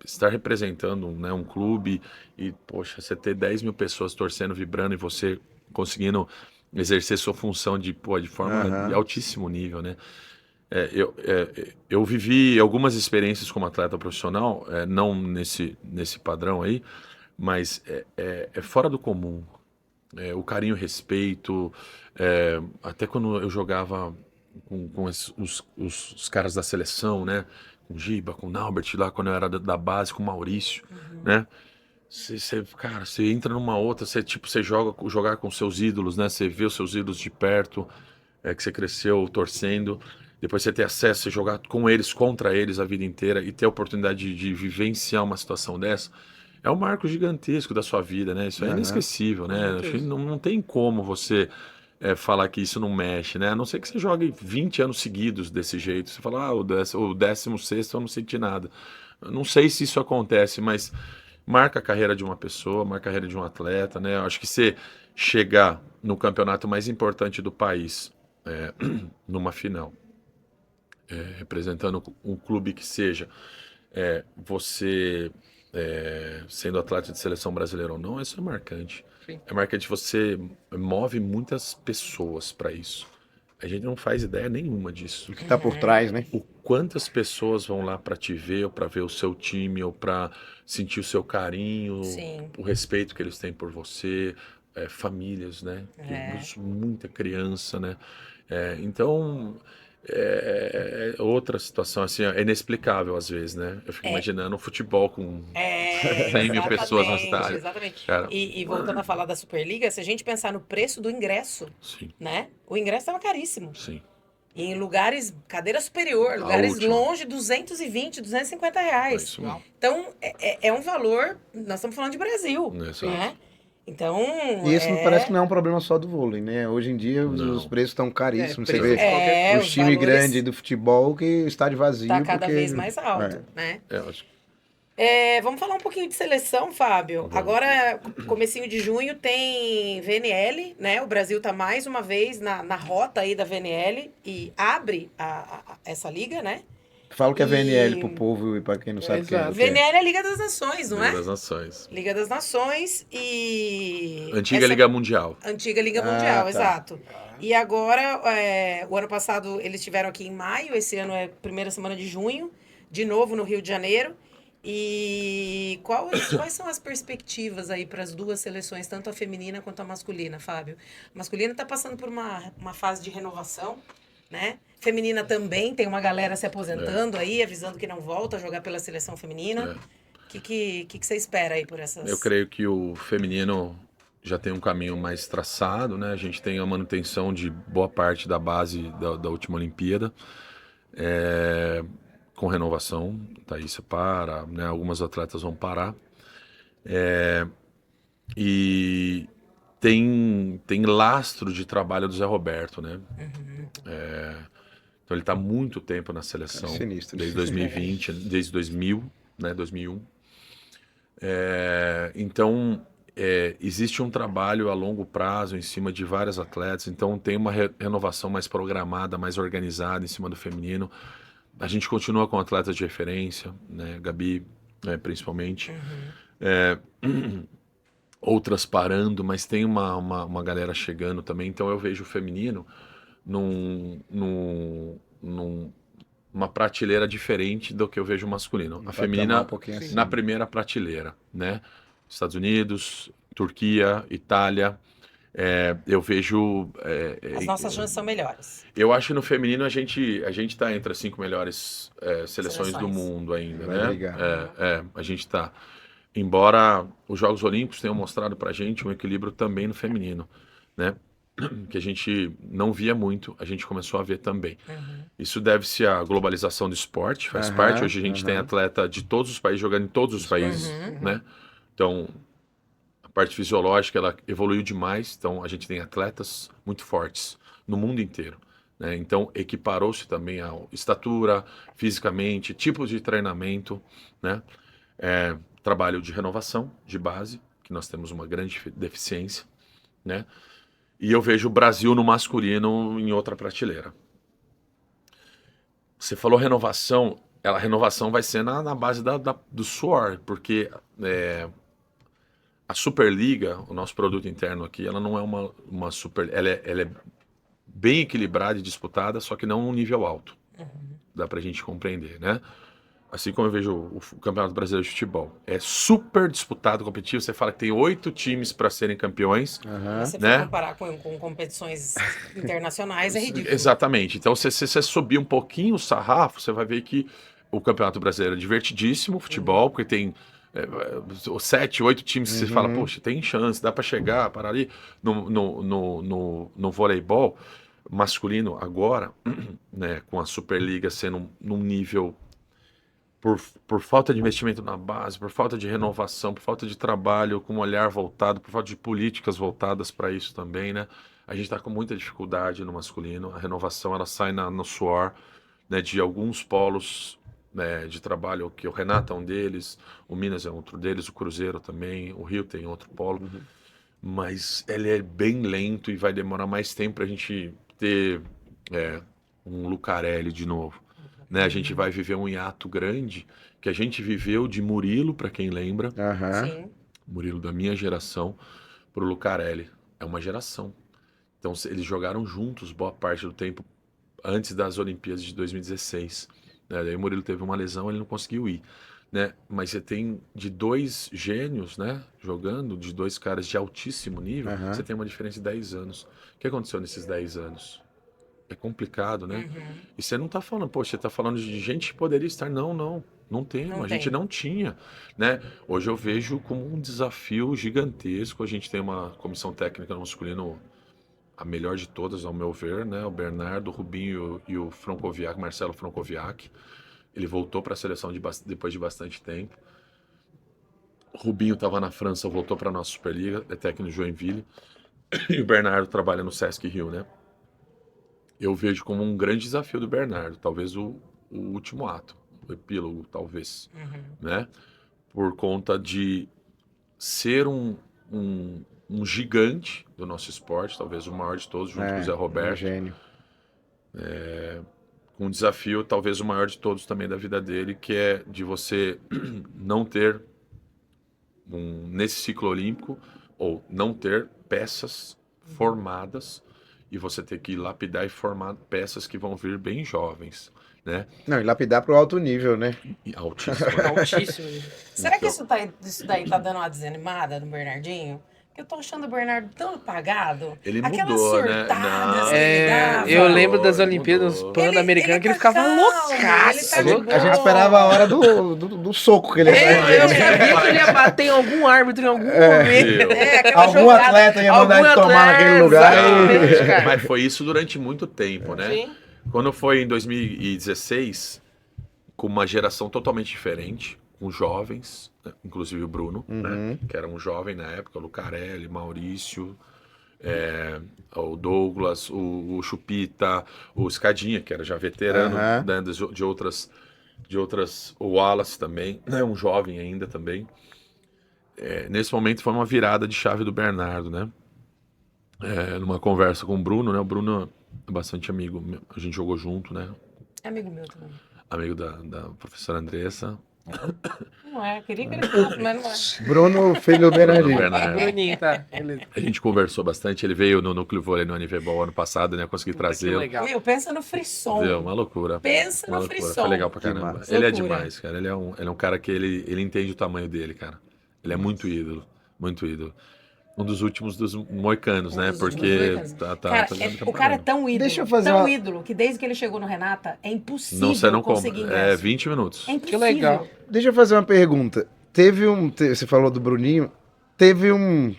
estar representando, né, um clube e, poxa, você ter 10 mil pessoas torcendo, vibrando e você conseguindo exercer sua função de forma de altíssimo nível, né? Eu vivi algumas experiências como atleta profissional, não nesse padrão aí, mas é fora do comum. O carinho, o respeito, até quando eu jogava com os caras da seleção, né? Com o Giba, com o Naubert lá, quando eu era da base, com o Maurício, né? Cara, você entra numa outra, você jogar com seus ídolos, né? Você vê os seus ídolos de perto, que você cresceu torcendo. Depois você ter acesso, você jogar com eles, contra eles a vida inteira e ter a oportunidade de vivenciar uma situação dessa, é um marco gigantesco da sua vida, né? Isso é inesquecível, né? Acho que não tem como você falar que isso não mexe, né? A não ser que você jogue 20 anos seguidos desse jeito. Você fala, o 16º eu não senti nada. Eu não sei se isso acontece, mas marca a carreira de uma pessoa, marca a carreira de um atleta, né? Eu acho que você chegar no campeonato mais importante do país, numa final, representando um clube que seja, você sendo atleta de seleção brasileira ou não, isso é marcante. Sim. É marcante, você move muitas pessoas para isso. A gente não faz ideia nenhuma disso. O que tá por trás, né? O quantas pessoas vão lá para te ver, ou para ver o seu time, ou para sentir o seu carinho, Sim. o respeito que eles têm por você, famílias, né? É. Muita criança, né? Então, outra situação, assim, é inexplicável às vezes, né? Eu fico imaginando um futebol com 100 mil pessoas no Exatamente, estádio. exatamente. Cara, E voltando a falar da Superliga, se a gente pensar no preço do ingresso, sim, né? O ingresso estava caríssimo. sim. E em lugares, cadeira superior, lugares última. longe, 220, 250 É reais. isso mesmo. Então, é um valor, nós estamos falando de Brasil, Exato. né? Então, E isso não parece que não é um problema só do vôlei, né? Hoje em dia os Não. preços estão caríssimos. Você preço vê de qualquer coisa. os times grandes do futebol que estádio vazio. Tá cada porque, vez mais alto, né? Eu acho que Vamos falar um pouquinho de seleção, Fábio. Vamos. Agora, comecinho de junho, tem VNL, né? O Brasil tá mais uma vez na rota aí da VNL e abre essa liga, né? Falo que é VNL E- pro povo e pra quem não sabe o que é. Exato. o que é. VNL é a Liga das Nações, não Liga é? das Nações. Liga das Nações e... Antiga essa- Liga Mundial. Antiga Liga Ah, Mundial, tá. exato. E agora, o ano passado eles estiveram aqui em maio, esse ano é primeira semana de junho, de novo no Rio de Janeiro. E quais são as perspectivas aí para as duas seleções, tanto a feminina quanto a masculina, Fábio? A masculina está passando por uma fase de renovação, né? Feminina também, tem uma galera se aposentando aí, avisando que não volta a jogar pela seleção feminina. O que você espera aí por essas... Eu creio que o feminino já tem um caminho mais traçado, né? A gente tem a manutenção de boa parte da base da última Olimpíada, com renovação. Thaís para, né? Algumas atletas vão parar. E tem lastro de trabalho do Zé Roberto, né? Então ele está há muito tempo na seleção, É sinistro. desde 2020, desde 2000, né? 2001. Então, existe um trabalho a longo prazo em cima de várias atletas, então tem uma renovação mais programada, mais organizada em cima do feminino. A gente continua com atletas de referência, né? Gabi, né, principalmente. Outras parando, mas tem uma galera chegando também. Então eu vejo o feminino numa prateleira diferente do que eu vejo o masculino. A feminina um pouquinho assim. na primeira prateleira, né? Estados Unidos, Turquia, Itália. Eu vejo. As nossas chances são melhores. Eu acho que no feminino a gente está entre as 5 melhores seleções do Seleções. mundo ainda, Vai né? brigar. A gente está. Embora os Jogos Olímpicos tenham mostrado pra gente um equilíbrio também no feminino, né? Que a gente não via muito, a gente começou a ver também. Isso deve-se à globalização do esporte, faz parte. Hoje a gente tem atleta de todos os países jogando em todos os países, né? Então, a parte fisiológica, ela evoluiu demais. Então, a gente tem atletas muito fortes no mundo inteiro, né? Então, equiparou-se também a estatura, fisicamente, tipos de treinamento, né? Trabalho de renovação de base, que nós temos uma grande deficiência, né? E eu vejo o Brasil no masculino em outra prateleira. Você falou renovação, a renovação vai ser na base do suor, porque a Superliga, o nosso produto interno aqui, ela não é uma super... Ela é bem equilibrada e disputada, só que não num nível alto. Dá pra gente compreender, né? Assim como eu vejo o Campeonato Brasileiro de Futebol. É super disputado, competitivo. Você fala que tem 8 times para serem campeões. Se você Né? for comparar com competições internacionais, é ridículo. Exatamente. Então, se você subir um pouquinho o sarrafo, você vai ver que o Campeonato Brasileiro é divertidíssimo, futebol, porque tem 7, 8 times que você fala, poxa, tem chance, dá para chegar, para ali. No voleibol masculino agora, né, com a Superliga sendo num nível... Por falta de investimento na base, por falta de renovação, por falta de trabalho com um olhar voltado, por falta de políticas voltadas para isso também, né? A gente está com muita dificuldade no masculino. A renovação ela sai no suor, né, de alguns polos, né, de trabalho, que o Renato é um deles, o Minas é outro deles, o Cruzeiro também, o Rio tem outro polo. Mas ele é bem lento e vai demorar mais tempo para a gente ter um Lucarelli de novo. Né, a gente vai viver um hiato grande que a gente viveu de Murilo, para quem lembra, Sim. Murilo da minha geração, para o Lucarelli. É uma geração. Então eles jogaram juntos boa parte do tempo antes das Olimpíadas de 2016. Né? Daí o Murilo teve uma lesão, ele não conseguiu ir. né? Mas você tem de 2 gênios, né? Jogando, de 2 caras de altíssimo nível, Aham. você tem uma diferença de 10 anos. O que aconteceu nesses 10 anos? É complicado, né? E você não tá falando, poxa, você tá falando de gente que poderia estar. Não tem, Não a gente tem. não tinha, né? Hoje eu vejo como um desafio gigantesco. A gente tem uma comissão técnica no masculino, a melhor de todas, ao meu ver, né? O Bernardo, o Rubinho e o Francoviac, Marcelo Francoviac. Ele voltou para a seleção depois de bastante tempo. O Rubinho estava na França, voltou para a nossa Superliga, é técnico de Joinville. E o Bernardo trabalha no Sesc Rio, né? Eu vejo como um grande desafio do Bernardo, talvez o último ato, o epílogo, talvez, né? Por conta de ser um gigante do nosso esporte, talvez o maior de todos, junto com o Zé Um Roberto. gênio. Com um desafio, talvez o maior de todos também da vida dele, que é de você não ter, nesse ciclo olímpico, ou não ter peças formadas, e você ter que lapidar e formar peças que vão vir bem jovens, né? Não, e lapidar pro alto nível, né? E altíssimo, né? Altíssimo. Será que isso daí tá dando uma desanimada no Bernardinho? Porque eu tô achando o Bernardo tão apagado. Ele Aquelas mudou, né? surtadas Não, que ele dava. Eu Mudou, lembro das ele Olimpíadas mudou. Pan-Americanas que ele tá ficava calmo, loucaço. ele tá de A gente boa. esperava a hora do soco que ele ia dar. Eu sabia que ele ia bater em algum árbitro em algum momento. Viu? aquela Algum jogada. atleta ia mandar ele Algum tomar atleta, naquele lugar. exatamente, cara. Mas foi isso durante muito tempo, né? Sim. Quando foi em 2016, com uma geração totalmente diferente, com jovens, né? Inclusive o Bruno, né? Que era um jovem na época, o Lucarelli, Maurício, o Douglas, o Chupita, o Escadinha, que era já veterano, Aham. né? de outras, o Wallace também, né? Um jovem ainda também. Nesse momento foi uma virada de chave do Bernardo, né? Numa conversa com o Bruno, né? O Bruno é bastante amigo, a gente jogou junto, né? É amigo meu também. Amigo da professora Andressa. Não é, queria que ele fosse, mas não é. Bruno, filho do Bruno Bernardinho. Bernardo. Bruninho, tá? Ele... A gente conversou bastante, ele veio no Núcleo Vôlei no Anivebol ano passado, né? Eu consegui Que trazê-lo. legal. Meu, pensa no frisson. Viu? Uma loucura. Pensa Uma no loucura. frisson. Foi legal pra caramba. Demais. Ele é Loucura. demais, cara. Ele é um cara que ele entende o tamanho dele, cara. Ele é muito ídolo. Muito ídolo. Um dos últimos dos moicanos, né? dos últimos Porque moicanos. Cara, o cara é tão ídolo, Deixa eu fazer tão uma- ídolo, que desde que ele chegou no Renata, é impossível Não, você não conseguir compra. ingresso. 20 minutos. É impossível. Que legal. Deixa eu fazer uma pergunta. Você falou do Bruninho, teve um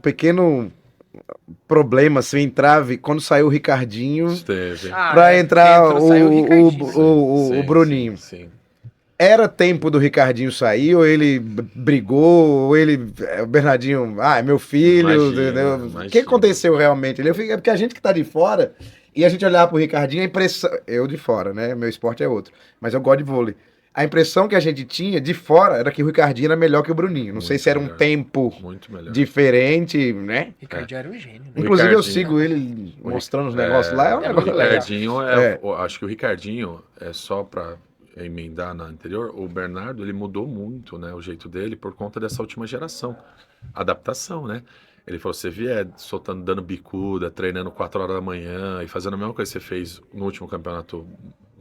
pequeno problema, assim, entrave, quando saiu o Ricardinho, Esteve. pra entrar dentro saiu o Ricardinho. o Sim, Bruninho. Sim. Era tempo do Ricardinho sair, ou ele brigou, ou ele. O Bernardinho, é meu filho, Imagina, entendeu? O que imagina. aconteceu realmente? É porque a gente que tá de fora, e a gente olhava pro Ricardinho, a impressão. Eu de fora, né? Meu esporte é outro. Mas eu gosto de vôlei. A impressão que a gente tinha de fora era que o Ricardinho era melhor que o Bruninho. Não sei Muito se era um melhor. tempo Muito melhor. diferente, né? Ricardinho era um gênio, né? Inclusive eu Ricardinho. sigo ele mostrando os negócios lá, é um O negócio legal. Ricardinho É. acho que o Ricardinho é só para emendar na anterior. O Bernardo ele mudou muito, né, o jeito dele por conta dessa última geração, adaptação, né? Ele falou: você vier soltando, dando bicuda, treinando 4 horas da manhã e fazendo a mesma coisa que você fez no último campeonato.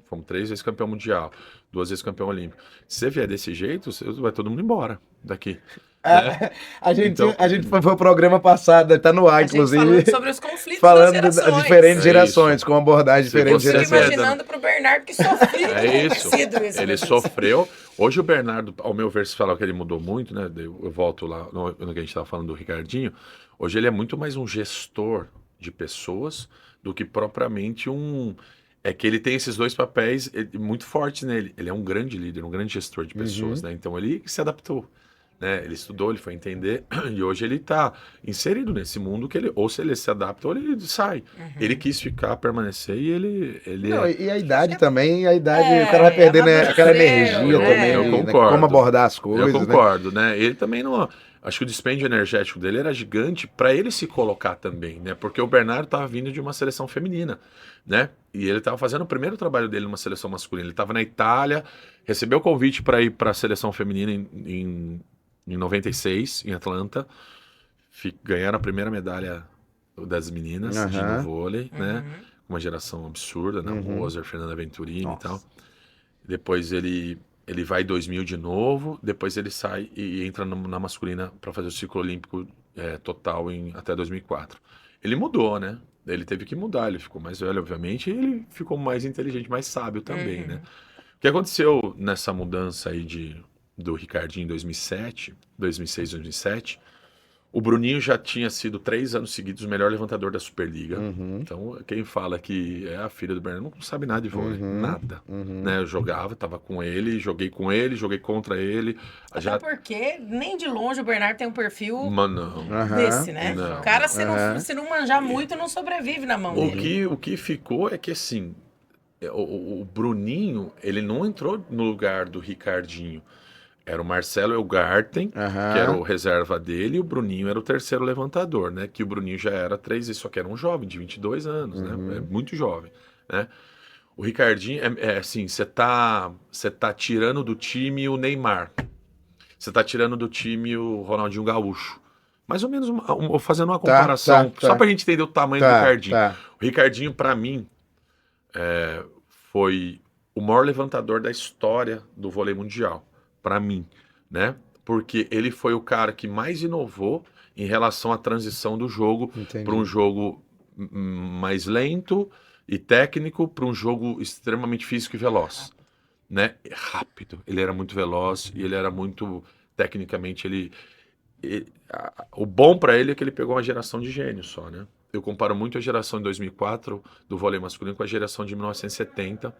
Fomos 3 vezes campeão mundial, 2 vezes campeão olímpico. Se você vier desse jeito, vai todo mundo embora daqui. Né? A gente, Então- a gente foi pro programa passado, tá no ar, A gente inclusive. falando sobre os conflitos Falando das das gerações. diferentes É gerações, isso. com abordagem Se diferente de você Eu fico gerações. imaginando pro Bernardo que sofreu. É isso. Ele Ele sofreu. Hoje o Bernardo, ao meu ver, se falar que ele mudou muito, né? Eu volto lá no que a gente estava falando do Ricardinho. Hoje ele é muito mais um gestor de pessoas do que propriamente um. É que ele tem esses 2 papéis muito fortes nele. Ele é um grande líder, um grande gestor de pessoas, né? Então ele se adaptou. Né? Ele estudou, ele foi entender, e hoje ele está inserido nesse mundo que ele, ou se ele se adapta, ou ele sai. Ele quis ficar, permanecer, e ele Não, é. e a idade também, o É, cara vai perdendo aquela amadureceu, energia né? também, Eu né? concordo. Como abordar as Eu coisas, né? concordo, né? Ele também não. Acho que o dispêndio energético dele era gigante para ele se colocar também, né? Porque o Bernardo estava vindo de uma seleção feminina, né? E ele estava fazendo o primeiro trabalho dele numa seleção masculina. Ele estava na Itália, recebeu o convite para ir para a seleção feminina em 96, em Atlanta. Ganharam a primeira medalha das meninas de Aham. no vôlei, né? Uma geração absurda, né? Uhum. Moser, Fernanda Venturini Nossa. e tal. Depois ele Ele vai em 2000 de novo, depois ele sai e entra na masculina para fazer o ciclo olímpico total até 2004. Ele mudou, né? Ele teve que mudar, ele ficou mais velho, obviamente, e ele ficou mais inteligente, mais sábio também, né? O que aconteceu nessa mudança aí do Ricardinho em 2006, 2007, o Bruninho já tinha sido 3 anos seguidos o melhor levantador da Superliga. Então, quem fala que é a filha do Bernardo não sabe nada de vôlei. Nada. Né? Eu jogava, tava com ele, joguei contra ele. Até porque nem de longe o Bernardo tem um perfil Não. desse, né? Não. O cara, se não manjar muito, não sobrevive na mão dele. O que ficou é que, assim, o Bruninho, ele não entrou no lugar do Ricardinho. Era o Marcelo Elgarten, que era o reserva dele, e o Bruninho era o terceiro levantador, né? Que o Bruninho já era 3, só que era um jovem, de 22 anos, né? É muito jovem, né? O Ricardinho, assim, você tá tirando do time o Neymar. Você tá tirando do time o Ronaldinho Gaúcho. Mais ou menos fazendo uma comparação, só pra gente entender o tamanho do Ricardinho. O Ricardinho, pra mim, foi o maior levantador da história do vôlei mundial. Para mim, né? Porque ele foi o cara que mais inovou em relação à transição do jogo para um jogo mais lento e técnico para um jogo extremamente físico e veloz, né? Rápido. Ele era muito veloz e ele era muito tecnicamente o bom para ele é que ele pegou uma geração de gênios só, né? Eu comparo muito a geração de 2004 do vôlei masculino com a geração de 1970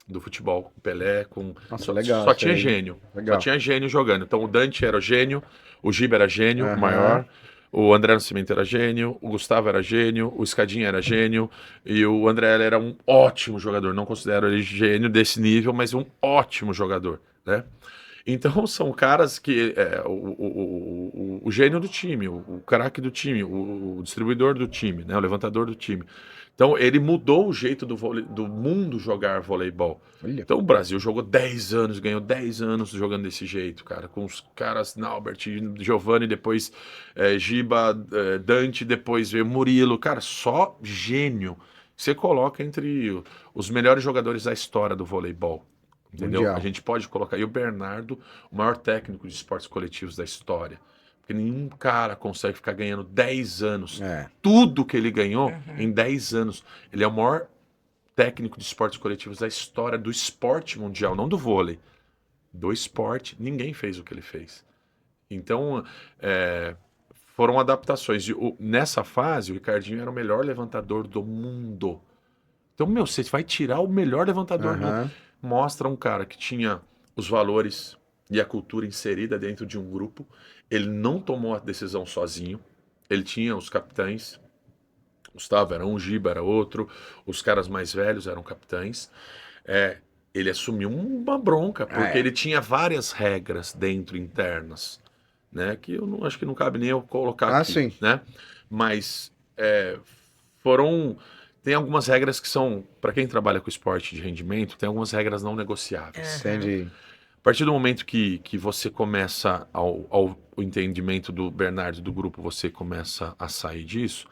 do futebol, com Pelé, Nossa, legal, só tinha gênio. Legal. Só tinha gênio jogando. Então o Dante era gênio, o Giba era gênio, o maior, o André Nascimento era gênio, o Gustavo era gênio, o Escadinha era gênio, e o André era um ótimo jogador. Não considero ele gênio desse nível, mas um ótimo jogador, né? Então são caras que o gênio do time, o craque do time, o distribuidor do time, né? O levantador do time. Então ele mudou o jeito do mundo jogar voleibol. Olha. Então o Brasil jogou 10 anos, ganhou 10 anos jogando desse jeito, cara. Com os caras Naubert, Giovanni, depois Giba, Dante, depois veio Murilo. Cara, só gênio. Você coloca entre os melhores jogadores da história do voleibol. Entendeu? Mundial. A gente pode colocar. E o Bernardo, o maior técnico de esportes coletivos da história. Porque nenhum cara consegue ficar ganhando 10 anos. Tudo que ele ganhou em 10 anos. Ele é o maior técnico de esportes coletivos da história do esporte mundial, não do vôlei. Do esporte, ninguém fez o que ele fez. Então, foram adaptações. Nessa fase, o Ricardinho era o melhor levantador do mundo. Então, você vai tirar o melhor levantador do mundo. Mostra um cara que tinha os valores e a cultura inserida dentro de um grupo. Ele não tomou a decisão sozinho. Ele tinha os capitães. Gustavo era um, Giba era outro. Os caras mais velhos eram capitães. Ele assumiu uma bronca, porque ele tinha várias regras dentro internas, né? Que eu não, acho que não cabe nem eu colocar aqui, sim. Né? Mas tem algumas regras que são, para quem trabalha com esporte de rendimento, tem algumas regras não negociáveis. Entendi. A partir do momento que você começa ao entendimento do Bernardo do grupo, você começa a sair disso,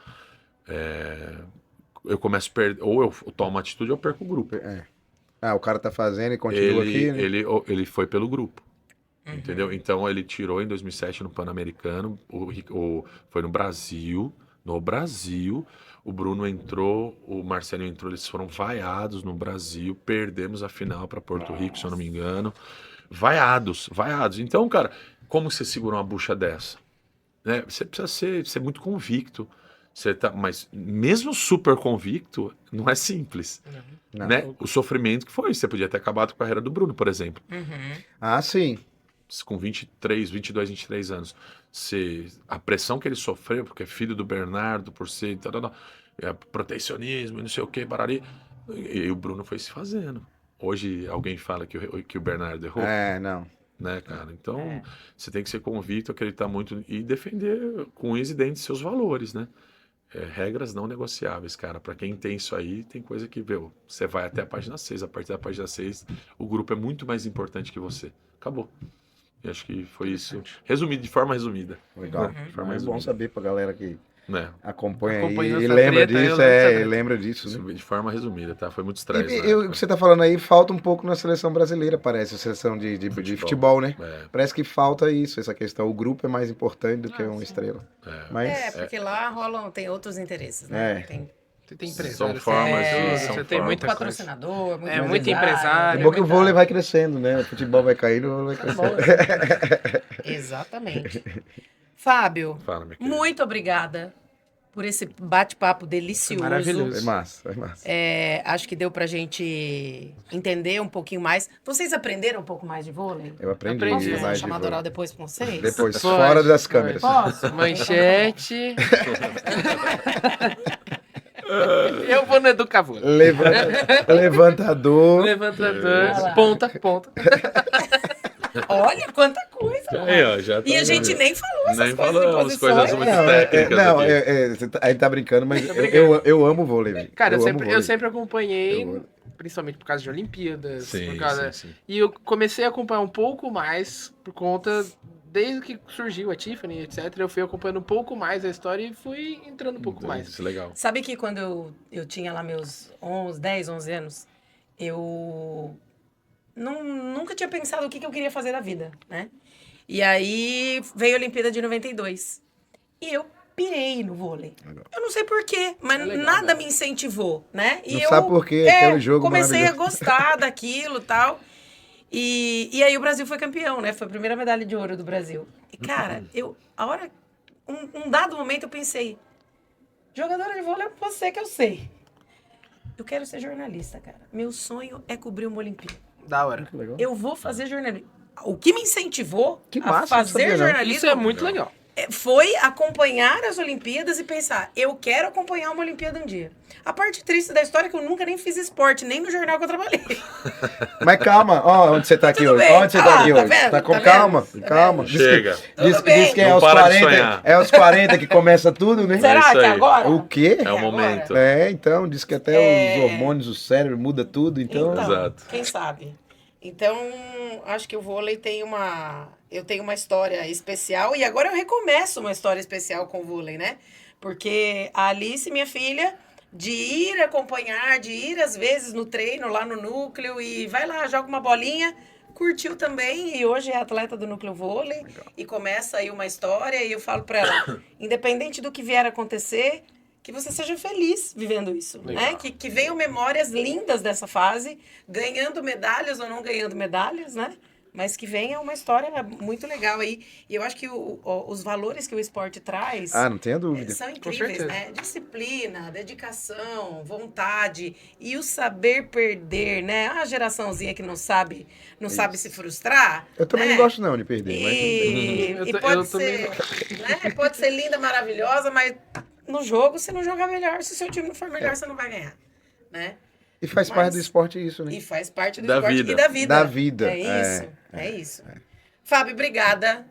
eu começo a perder, ou eu tomo uma atitude ou eu perco o grupo. O cara tá fazendo e continua aqui, né? Ele foi pelo grupo. Entendeu? Então ele tirou em 2007 no Pan-Americano, foi no Brasil. No Brasil, o Bruno entrou, o Marcelo entrou, eles foram vaiados no Brasil, perdemos a final para Porto Rico, se eu não me engano. Vaiados. Então, cara, como você segura uma bucha dessa? Né? Você precisa ser muito convicto. Mas mesmo super convicto, não é simples. Não. Né? O sofrimento que foi, você podia ter acabado com a carreira do Bruno, por exemplo. Sim. Com 22, 23 anos. A pressão que ele sofreu, porque é filho do Bernardo, por ser protecionismo, não sei o que, barari. E o Bruno foi se fazendo. Hoje alguém fala que o Bernardo errou? Não. Né, cara? Então, você tem que ser convicto, acreditar muito e defender com unhas e dentes seus valores, né? Regras não negociáveis, cara. Pra quem tem isso aí, tem coisa que, você vai até a página 6. A partir da página 6, o grupo é muito mais importante que você. Acabou. E acho que foi isso. Resumido, de forma resumida. Legal. É bom saber pra galera que né? acompanha Acompanhou aí e essa lembra treta, eu disso, lembro também. lembra disso, né? De forma resumida, tá? Foi muito estresse. E, né? o que você tá falando aí, falta um pouco na seleção brasileira, parece, a seleção de futebol, né? É, Parece que falta isso, essa questão. O grupo é mais importante do que uma estrela. é. Mas, porque lá tem outros interesses, né? É. Tem Você tem empresário, São você tem formas tudo, de- você são tem formas. muita coisa. patrocinador, muito É, muito é empresário. bom que o muita- vôlei vai crescendo, né? O futebol vai caindo, o vôlei vai Tá bom, crescendo. exatamente. Fábio, Fala, minha querida. muito obrigada por esse bate-papo delicioso. Maravilhoso. É massa, é massa. Acho que deu pra gente entender um pouquinho mais. Vocês aprenderam um pouco mais de vôlei? Eu aprendi Aprendi. Posso fazer um mais de chamado vôlei. oral depois com vocês? Depois, Pode, fora das pode. câmeras. Posso? Manchete. Eu vou no Educavô. Levantador. Levantador. Ponta. Olha quanta coisa. Aí, ó, já E a tá- gente nem falou essas Nem coisas de falamos posições. coisas muito Não, técnicas aqui. a gente tá brincando, mas eu amo vôlei, velho. Cara, eu amo vôlei. sempre acompanhei, Eu- principalmente por causa de Olimpíadas. Sim, por causa... sim, sim. E eu comecei a acompanhar um pouco mais por conta. Desde que surgiu a Tiffany, etc., eu fui acompanhando um pouco mais a história e fui entrando um pouco mais. Isso é legal. Sabe que quando eu tinha lá meus 10, 11 anos, eu nunca tinha pensado o que eu queria fazer da vida, né? E aí veio a Olimpíada de 92. E eu pirei no vôlei. Legal. Eu não sei porquê, mas É legal, nada né? me incentivou, né? E Não eu sabe por quê, aquele jogo comecei a maravilhoso. gostar daquilo e tal. E aí o Brasil foi campeão, né? Foi a primeira medalha de ouro do Brasil. E, cara, um dado momento eu pensei, jogadora de vôlei eu posso ser que eu sei. Eu quero ser jornalista, cara. Meu sonho é cobrir uma Olimpíada. Da hora. Legal. Eu vou fazer jornalismo. O que me incentivou Que a massa, não fazer sabia, não. jornalismo Isso é muito legal. foi acompanhar as Olimpíadas e pensar, eu quero acompanhar uma Olimpíada um dia. A parte triste da história é que eu nunca nem fiz esporte, nem no jornal que eu trabalhei. Mas calma, ó, onde você tá aqui Tudo hoje? bem. Onde você tá aqui Tá hoje? vendo? Tá com Tá vendo? calma, Tá calma. vendo? Chega. Diz Tudo bem. que é Não aos para de 40, sonhar. é aos 40 que começa tudo, né? Será isso que aí. agora? O quê? É o agora? momento. É, então, diz que até É. os hormônios do cérebro muda tudo, então... Exato. Quem sabe? Então, acho que o vôlei eu tenho uma história especial e agora eu recomeço uma história especial com o vôlei, né? Porque a Alice, minha filha, de ir acompanhar, de ir às vezes no treino lá no núcleo e vai lá, joga uma bolinha, curtiu também e hoje é atleta do núcleo vôlei e começa aí uma história e eu falo pra ela, independente do que vier a acontecer, que você seja feliz vivendo isso, né? Que venham memórias lindas dessa fase, ganhando medalhas ou não ganhando medalhas, né? Mas que venha uma história muito legal aí. E eu acho que os valores que o esporte traz Ah, não tenha dúvida. são incríveis, certeza. né? Disciplina, dedicação, vontade e o saber perder, né? A geraçãozinha que não sabe se frustrar. Eu também né? não gosto não de perder, mas... Eu E tô- pode eu ser, também né? Pode ser linda, maravilhosa, mas no jogo, se não jogar melhor, se o seu time não for melhor, você não vai ganhar, né? E faz Mas- parte do esporte isso, né? E faz parte do Da esporte vida. e da vida. Da vida, É isso, é, é isso. Fábio, obrigada.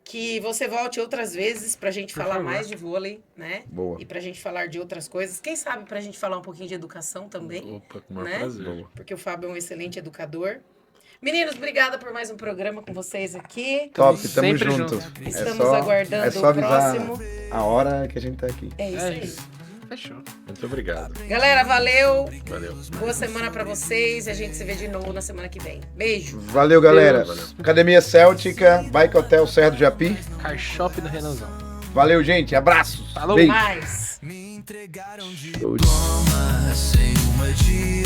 Que você volte outras vezes pra gente falar favor. mais de vôlei, né? Boa. E pra gente falar de outras coisas. Quem sabe pra gente falar um pouquinho de educação também, Opa, com o maior né? prazer. Porque o Fábio é um excelente educador. Meninos, obrigada por mais um programa com vocês aqui. Top, tamo Sempre junto. junto. Estamos aguardando é só o avisar próximo. a hora que a gente tá aqui. É isso É aí. isso. Fechou. Muito obrigado. Galera, valeu. Valeu. Boa semana pra vocês. E a gente se vê de novo na semana que vem. Beijo. Valeu, galera. Valeu. Academia Céltica, Bike Hotel Serra do Japi. Car Shop do Renanzão. Valeu, gente. Abraços. Falou. Beijo. Mais. Me entregaram Show de- diploma sem uma direção.